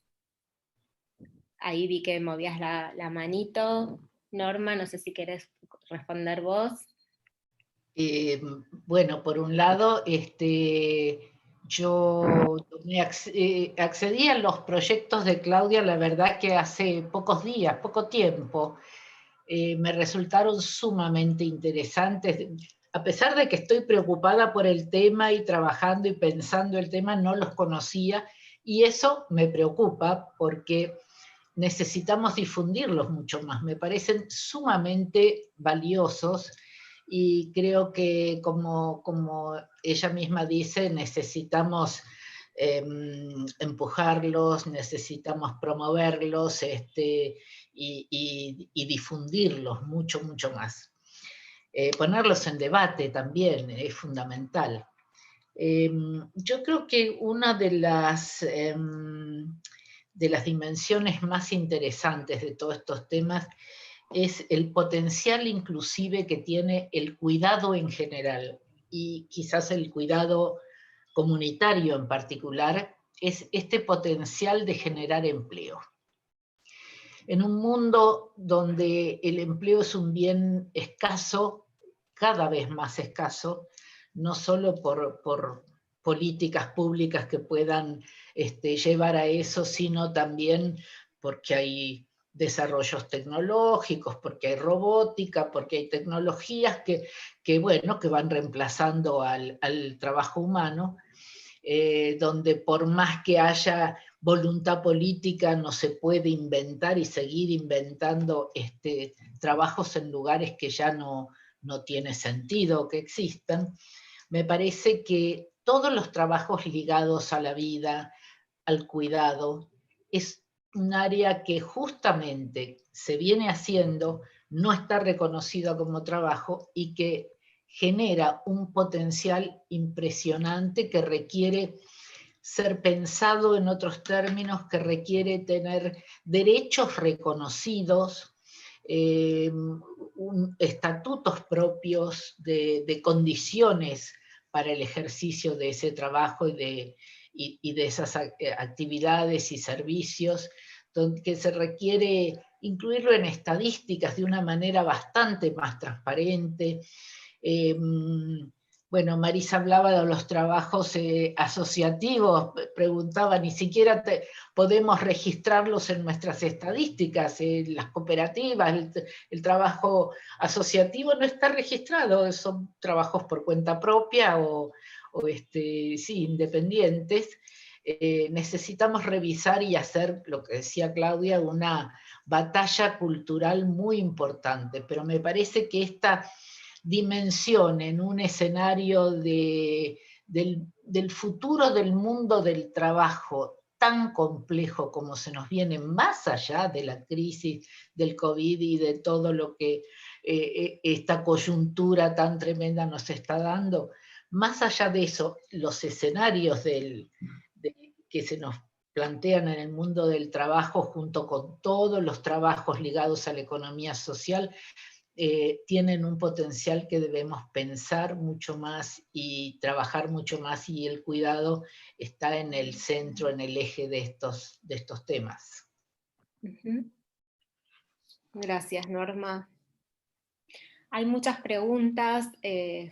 Ahí vi que movías la manito. Norma, no sé si querés responder vos. Bueno, por un lado, yo accedí a los proyectos de Claudia, la verdad que hace pocos días, poco tiempo, me resultaron sumamente interesantes. A pesar de que estoy preocupada por el tema y trabajando y pensando el tema, no los conocía, y eso me preocupa porque necesitamos difundirlos mucho más. Me parecen sumamente valiosos y creo que, como ella misma dice, necesitamos empujarlos, necesitamos promoverlos y difundirlos mucho, mucho más. Ponerlos en debate también es fundamental. Yo creo que una de las dimensiones más interesantes de todos estos temas es el potencial inclusive que tiene el cuidado en general, y quizás el cuidado comunitario en particular, es este potencial de generar empleo. En un mundo donde el empleo es un bien escaso, cada vez más escaso, no solo por políticas públicas que puedan llevar a eso, sino también porque hay desarrollos tecnológicos, porque hay robótica, porque hay tecnologías que van reemplazando al trabajo humano, donde por más que haya voluntad política no se puede inventar y seguir inventando trabajos en lugares que ya no tiene sentido que existan. Me parece que todos los trabajos ligados a la vida, al cuidado, es un área que justamente se viene haciendo, no está reconocido como trabajo y que genera un potencial impresionante que requiere ser pensado en otros términos, que requiere tener derechos reconocidos, estatutos propios de condiciones para el ejercicio de ese trabajo y de esas actividades y servicios, que se requiere incluirlo en estadísticas de una manera bastante más transparente. Bueno, Marisa hablaba de los trabajos asociativos, preguntaba, ni siquiera podemos registrarlos en nuestras estadísticas, las cooperativas, el trabajo asociativo no está registrado, son trabajos por cuenta propia o sí, independientes. Necesitamos revisar y hacer, lo que decía Claudia, una batalla cultural muy importante, pero me parece que esta dimensión en un escenario del futuro del mundo del trabajo tan complejo como se nos viene, más allá de la crisis del COVID y de todo lo que esta coyuntura tan tremenda nos está dando, más allá de eso, los escenarios que se nos plantean en el mundo del trabajo, junto con todos los trabajos ligados a la economía social, tienen un potencial que debemos pensar mucho más y trabajar mucho más, y el cuidado está en el centro, en el eje de estos temas. Gracias, Norma. Hay muchas preguntas.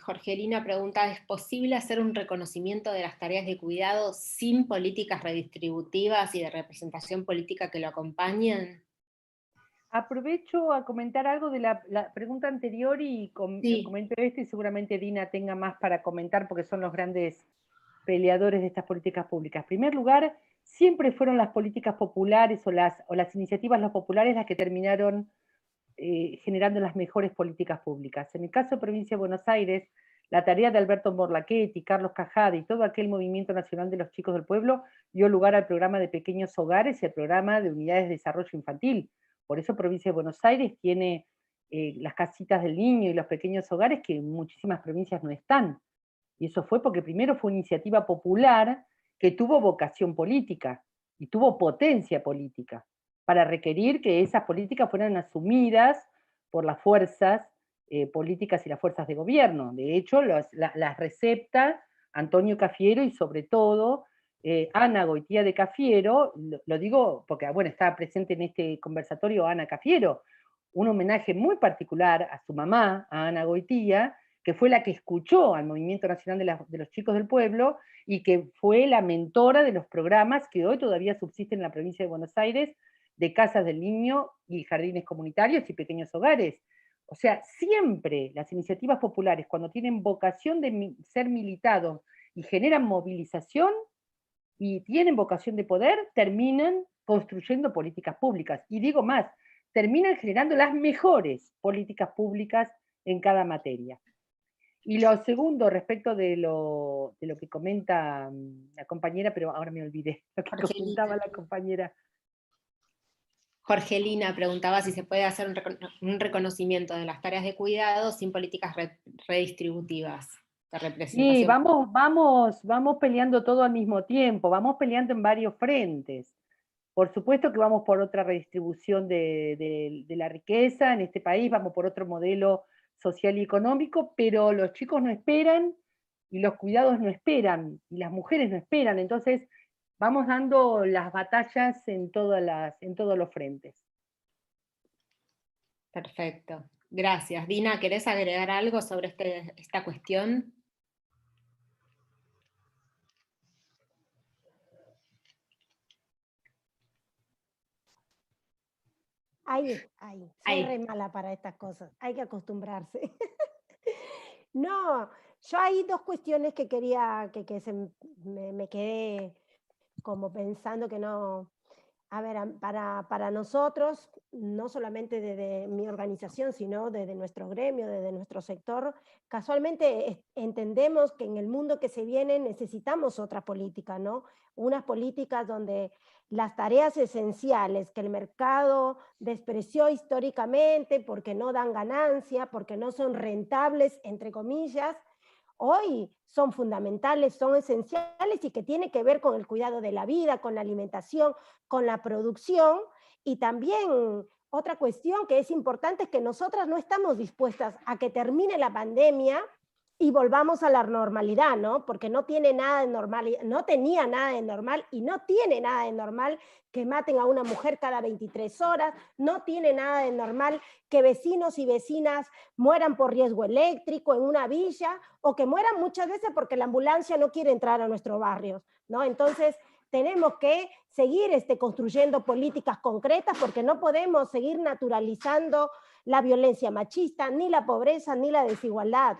Jorgelina pregunta, ¿es posible hacer un reconocimiento de las tareas de cuidado sin políticas redistributivas y de representación política que lo acompañen? Aprovecho a comentar algo de la pregunta anterior y comento esto, y seguramente Dina tenga más para comentar porque son los grandes peleadores de estas políticas públicas. En primer lugar, siempre fueron las políticas populares o las iniciativas los populares las que terminaron generando las mejores políticas públicas. En el caso de Provincia de Buenos Aires, la tarea de Alberto Morlachetti, Carlos Cajade y todo aquel movimiento nacional de los chicos del pueblo dio lugar al programa de pequeños hogares y al programa de unidades de desarrollo infantil. Por eso Provincia de Buenos Aires tiene las casitas del niño y los pequeños hogares que en muchísimas provincias no están. Y eso fue porque primero fue una iniciativa popular que tuvo vocación política y tuvo potencia política para requerir que esas políticas fueran asumidas por las fuerzas políticas y las fuerzas de gobierno. De hecho, las recepta Antonio Cafiero y sobre todo Ana Goitía de Cafiero, lo digo porque bueno, estaba presente en este conversatorio Ana Cafiero, un homenaje muy particular a su mamá, a Ana Goitía, que fue la que escuchó al Movimiento Nacional de los Chicos del Pueblo y que fue la mentora de los programas que hoy todavía subsisten en la provincia de Buenos Aires, de casas del niño y jardines comunitarios y pequeños hogares. O sea, siempre las iniciativas populares, cuando tienen vocación de ser militados y generan movilización y tienen vocación de poder, terminan construyendo políticas públicas. Y digo más, terminan generando las mejores políticas públicas en cada materia. Y lo segundo, respecto de lo que comenta la compañera, pero ahora me olvidé lo que comentaba la compañera. Jorgelina preguntaba si se puede hacer un reconocimiento de las tareas de cuidado sin políticas redistributivas de representación. Sí, vamos peleando todo al mismo tiempo, vamos peleando en varios frentes. Por supuesto que vamos por otra redistribución de la riqueza en este país, vamos por otro modelo social y económico, pero los chicos no esperan, y los cuidados no esperan, y las mujeres no esperan, entonces vamos dando las batallas en todos los frentes. Perfecto, gracias. Dina, ¿querés agregar algo sobre esta cuestión? Soy re mala para estas cosas, hay que acostumbrarse. No, yo hay dos cuestiones que quería, me quedé como pensando que no. A ver, para nosotros, no solamente desde mi organización, sino desde nuestro gremio, desde nuestro sector, casualmente entendemos que en el mundo que se viene necesitamos otra política, ¿no? Unas políticas donde las tareas esenciales que el mercado despreció históricamente porque no dan ganancia, porque no son rentables, entre comillas, hoy son fundamentales, son esenciales y que tiene que ver con el cuidado de la vida, con la alimentación, con la producción. Y también otra cuestión que es importante es que nosotras no estamos dispuestas a que termine la pandemia y volvamos a la normalidad, ¿no? Porque no tiene nada de normal, no tenía nada de normal y no tiene nada de normal que maten a una mujer cada 23 horas, no tiene nada de normal que vecinos y vecinas mueran por riesgo eléctrico en una villa o que mueran muchas veces porque la ambulancia no quiere entrar a nuestros barrios, ¿no? Entonces, tenemos que seguir construyendo políticas concretas porque no podemos seguir naturalizando la violencia machista, ni la pobreza, ni la desigualdad.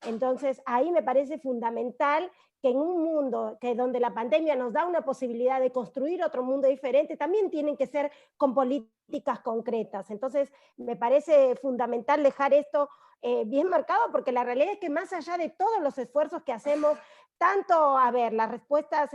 Entonces, ahí me parece fundamental que en un mundo donde la pandemia nos da una posibilidad de construir otro mundo diferente, también tienen que ser con políticas concretas. Entonces, me parece fundamental dejar esto bien marcado, porque la realidad es que más allá de todos los esfuerzos que hacemos, tanto, a ver, las respuestas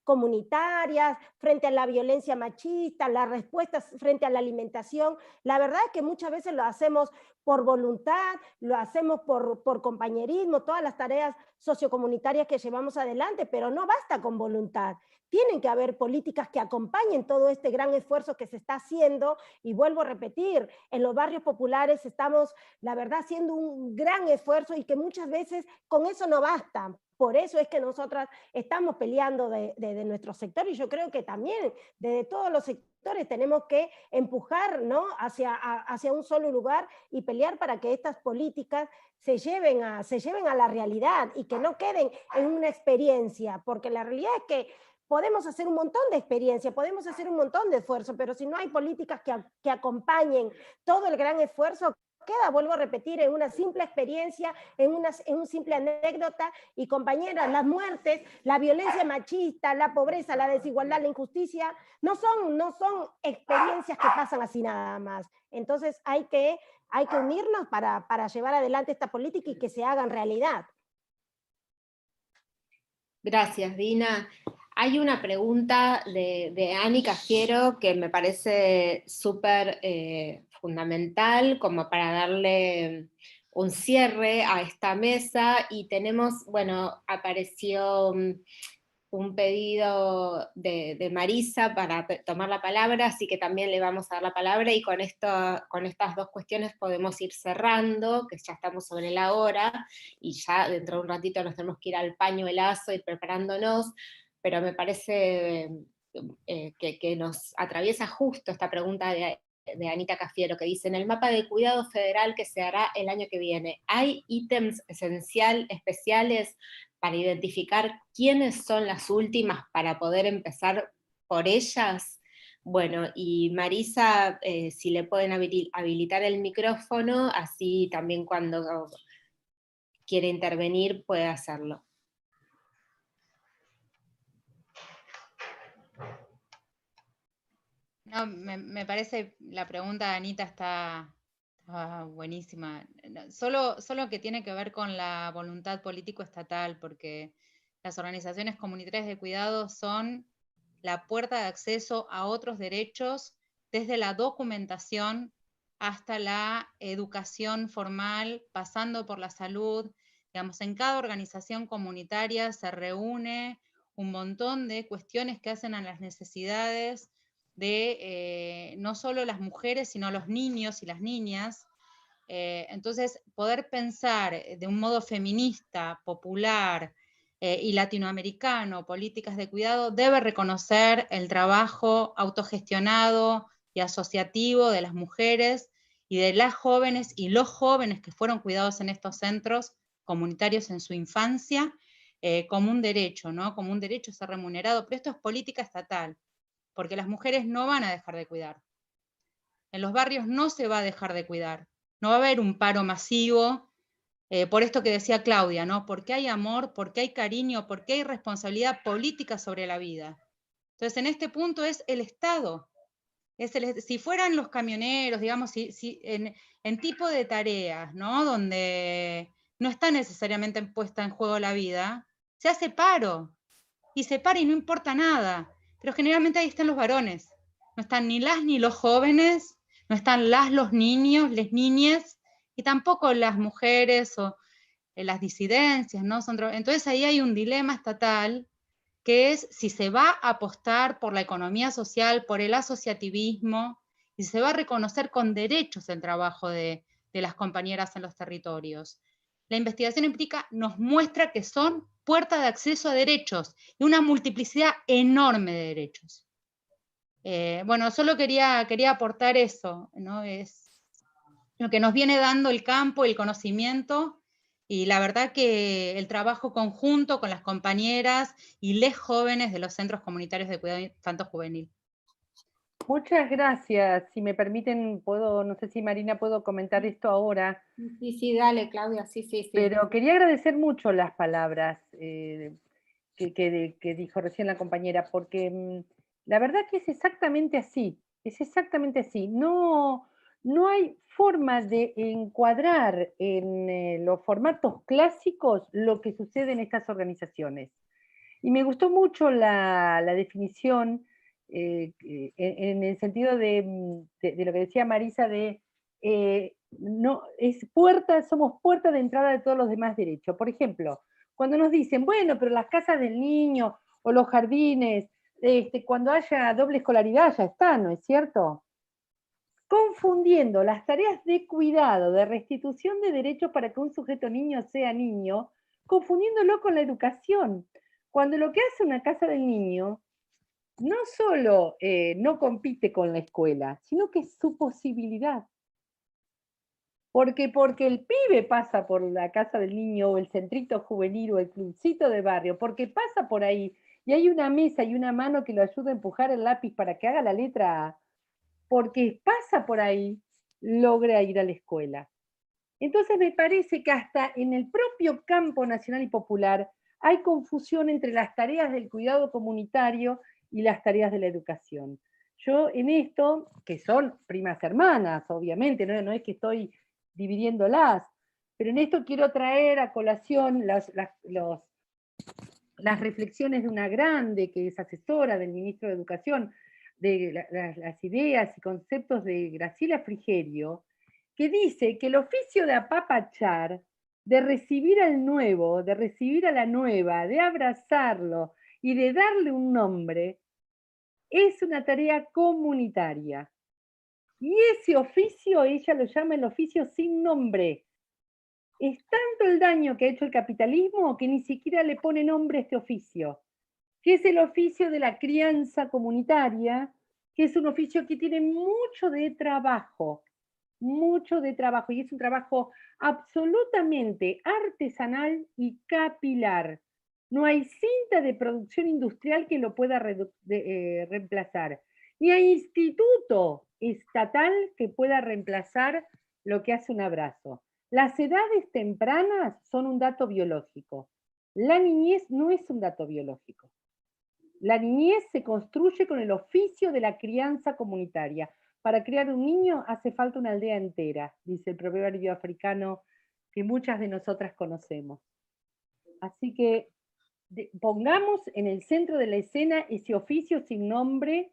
comunitarias, frente a la violencia machista, las respuestas frente a la alimentación. La verdad es que muchas veces lo hacemos por voluntad, lo hacemos por compañerismo, todas las tareas sociocomunitarias que llevamos adelante, pero no basta con voluntad. Tienen que haber políticas que acompañen todo este gran esfuerzo que se está haciendo, y vuelvo a repetir, en los barrios populares estamos, la verdad, haciendo un gran esfuerzo y que muchas veces con eso no basta. Por eso es que nosotras estamos peleando desde nuestro sector, y yo creo que también desde todos los sectores tenemos que empujar, ¿no?, hacia un solo lugar y pelear para que estas políticas se lleven a la realidad y que no queden en una experiencia, porque la realidad es que podemos hacer un montón de experiencia, podemos hacer un montón de esfuerzo, pero si no hay políticas que acompañen todo el gran esfuerzo, queda, vuelvo a repetir, en una simple experiencia, en un simple anécdota. Y compañeras, las muertes, la violencia machista, la pobreza, la desigualdad, la injusticia, no son experiencias que pasan así nada más. Entonces hay que unirnos para llevar adelante esta política y que se hagan realidad. Gracias, Dina. Hay una pregunta de Ani Cafiero que me parece súper fundamental como para darle un cierre a esta mesa, y tenemos, bueno, apareció un pedido de Marisa para tomar la palabra, así que también le vamos a dar la palabra, y con estas dos cuestiones podemos ir cerrando, que ya estamos sobre la hora, y ya dentro de un ratito nos tenemos que ir al pañuelazo, ir preparándonos, pero me parece que nos atraviesa justo esta pregunta de Anita Cafiero, que dice: en el mapa de cuidado federal que se hará el año que viene, ¿hay ítems especiales para identificar quiénes son las últimas para poder empezar por ellas? Bueno, y Marisa, si le pueden habilitar el micrófono, así también cuando quiere intervenir puede hacerlo. No, me parece, la pregunta, Anita, está buenísima. Solo que tiene que ver con la voluntad político-estatal, porque las organizaciones comunitarias de cuidado son la puerta de acceso a otros derechos, desde la documentación hasta la educación formal, pasando por la salud. Digamos, en cada organización comunitaria se reúne un montón de cuestiones que hacen a las necesidades de no solo las mujeres, sino los niños y las niñas. Entonces, poder pensar de un modo feminista, popular y latinoamericano, políticas de cuidado, debe reconocer el trabajo autogestionado y asociativo de las mujeres y de las jóvenes y los jóvenes que fueron cuidados en estos centros comunitarios en su infancia, como un derecho, ¿no? Como un derecho a ser remunerado, pero esto es política estatal, porque las mujeres no van a dejar de cuidar. En los barrios no se va a dejar de cuidar. No va a haber un paro masivo, por esto que decía Claudia, ¿no? Porque hay amor, porque hay cariño, porque hay responsabilidad política sobre la vida. Entonces, en este punto es el Estado. Si fueran los camioneros, digamos, en tipo de tareas, ¿no? Donde no está necesariamente puesta en juego la vida, se hace paro. Y se para y no importa nada. Pero generalmente ahí están los varones. No están ni las ni los jóvenes, no están los niños, las niñas, y tampoco las mujeres o las disidencias, ¿no? Entonces ahí hay un dilema estatal, que es si se va a apostar por la economía social, por el asociativismo, y se va a reconocer con derechos el trabajo de las compañeras en los territorios. La investigación empírica nos muestra que son puertas de acceso a derechos, y una multiplicidad enorme de derechos. Bueno, solo quería aportar eso, ¿no? Es lo que nos viene dando el campo, el conocimiento, y la verdad que el trabajo conjunto con las compañeras y les jóvenes de los centros comunitarios de cuidado infanto-juvenil. Muchas gracias. Si me permiten, no sé si Marina puedo comentar esto ahora. Sí, dale, Claudia, sí. Pero quería agradecer mucho las palabras que dijo recién la compañera, porque la verdad que es exactamente así, No hay forma de encuadrar en los formatos clásicos lo que sucede en estas organizaciones. Y me gustó mucho la definición en el sentido de lo que decía Marisa no, somos puerta de entrada de todos los demás derechos. Por ejemplo, cuando nos dicen, bueno, pero las casas del niño o los jardines, cuando haya doble escolaridad ya está, ¿no es cierto? Confundiendo las tareas de cuidado, de restitución de derechos para que un sujeto niño sea niño, confundiéndolo con la educación. Cuando lo que hace una casa del niño no solo no compite con la escuela, sino que es su posibilidad. Porque el pibe pasa por la casa del niño o el centrito juvenil o el clubcito de barrio, porque pasa por ahí y hay una mesa y una mano que lo ayuda a empujar el lápiz para que haga la letra A, porque pasa por ahí, logra ir a la escuela. Entonces me parece que hasta en el propio campo nacional y popular hay confusión entre las tareas del cuidado comunitario y las tareas de la educación. Yo en esto, que son primas hermanas, obviamente, no es que estoy dividiéndolas, pero en esto quiero traer a colación las reflexiones de una grande que es asesora del ministro de Educación, de las ideas y conceptos de Graciela Frigerio, que dice que el oficio de apapachar, de recibir al nuevo, de recibir a la nueva, de abrazarlo y de darle un nombre, es una tarea comunitaria. Y ese oficio, ella lo llama el oficio sin nombre. Es tanto el daño que ha hecho el capitalismo que ni siquiera le pone nombre a este oficio, que es el oficio de la crianza comunitaria, que es un oficio que tiene mucho de trabajo, y es un trabajo absolutamente artesanal y capilar. No hay cinta de producción industrial que lo pueda reemplazar, ni hay instituto estatal que pueda reemplazar lo que hace un abrazo. Las edades tempranas son un dato biológico. La niñez no es un dato biológico. La niñez se construye con el oficio de la crianza comunitaria. Para criar un niño hace falta una aldea entera, dice el proverbio africano que muchas de nosotras conocemos. Así que pongamos en el centro de la escena ese oficio sin nombre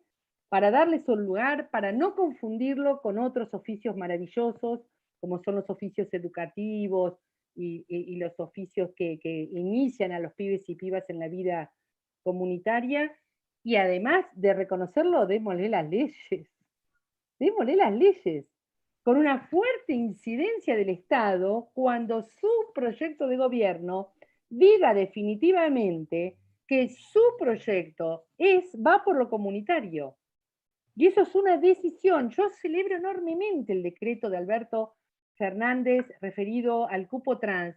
para darle su lugar, para no confundirlo con otros oficios maravillosos, como son los oficios educativos y los oficios que inician a los pibes y pibas en la vida comunitaria, y además de reconocerlo, démosle las leyes. Démosle las leyes, con una fuerte incidencia del Estado cuando su proyecto de gobierno diga definitivamente que su proyecto va por lo comunitario. Y eso es una decisión. Yo celebro enormemente el decreto de Alberto Fernández referido al cupo trans,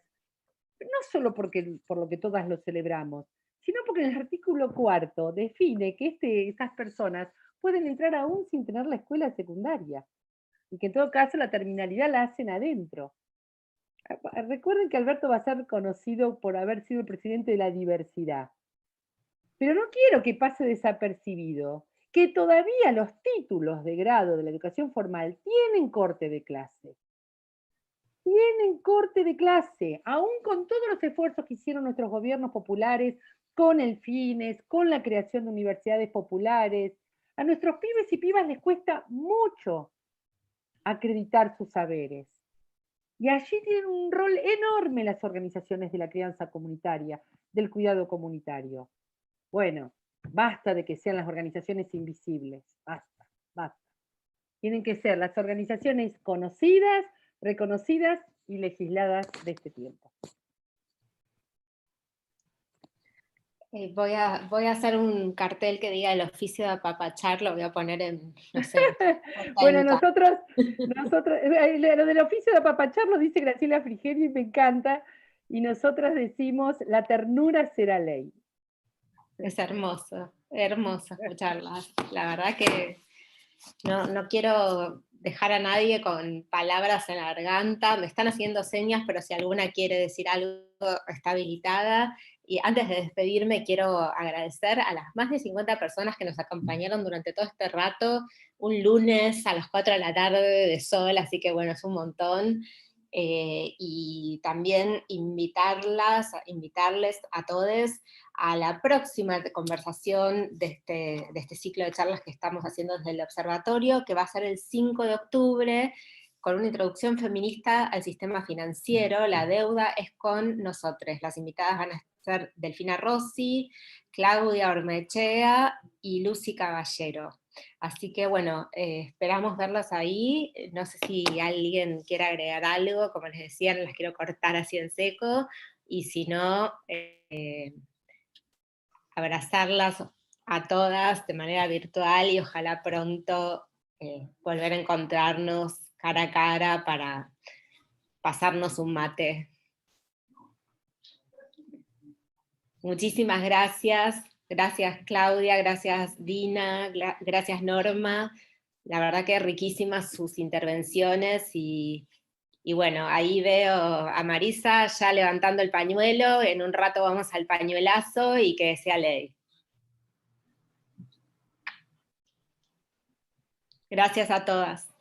no solo por lo que todas lo celebramos, sino porque en el artículo 4 define que estas personas pueden entrar aún sin tener la escuela secundaria, y que en todo caso la terminalidad la hacen adentro. Recuerden que Alberto va a ser conocido por haber sido el presidente de la diversidad. Pero no quiero que pase desapercibido que todavía los títulos de grado de la educación formal tienen corte de clase. Tienen corte de clase, aún con todos los esfuerzos que hicieron nuestros gobiernos populares, con el FINES, con la creación de universidades populares. A nuestros pibes y pibas les cuesta mucho acreditar sus saberes. Y allí tienen un rol enorme las organizaciones de la crianza comunitaria, del cuidado comunitario. Bueno, basta de que sean las organizaciones invisibles, basta, basta. Tienen que ser las organizaciones conocidas, reconocidas y legisladas de este tiempo. Voy a hacer un cartel que diga el oficio de apapachar, lo voy a poner en, no sé. Bueno, nosotros, lo del oficio de apapachar lo dice Graciela Frigerio y me encanta, y nosotras decimos, la ternura será ley. Es hermoso escucharlas. La verdad que no quiero dejar a nadie con palabras en la garganta, me están haciendo señas, pero si alguna quiere decir algo, está habilitada. Y antes de despedirme, quiero agradecer a las más de 50 personas que nos acompañaron durante todo este rato, un lunes a las 4 de la tarde de sol, así que bueno, es un montón. Y también invitarles a todos a la próxima conversación de este ciclo de charlas que estamos haciendo desde el observatorio, que va a ser el 5 de octubre, con una introducción feminista al sistema financiero. La deuda es con nosotros. Las invitadas van a ser Delfina Rossi, Claudia Ormechea y Lucy Caballero. Así que bueno, esperamos verlos ahí. No sé si alguien quiere agregar algo, como les decía, no las quiero cortar así en seco, y si no, abrazarlas a todas de manera virtual y ojalá pronto volver a encontrarnos cara a cara para pasarnos un mate. Muchísimas gracias. Gracias Claudia, gracias Dina, gracias Norma. La verdad que riquísimas sus intervenciones y bueno, ahí veo a Marisa ya levantando el pañuelo, en un rato vamos al pañuelazo y que sea ley. Gracias a todas.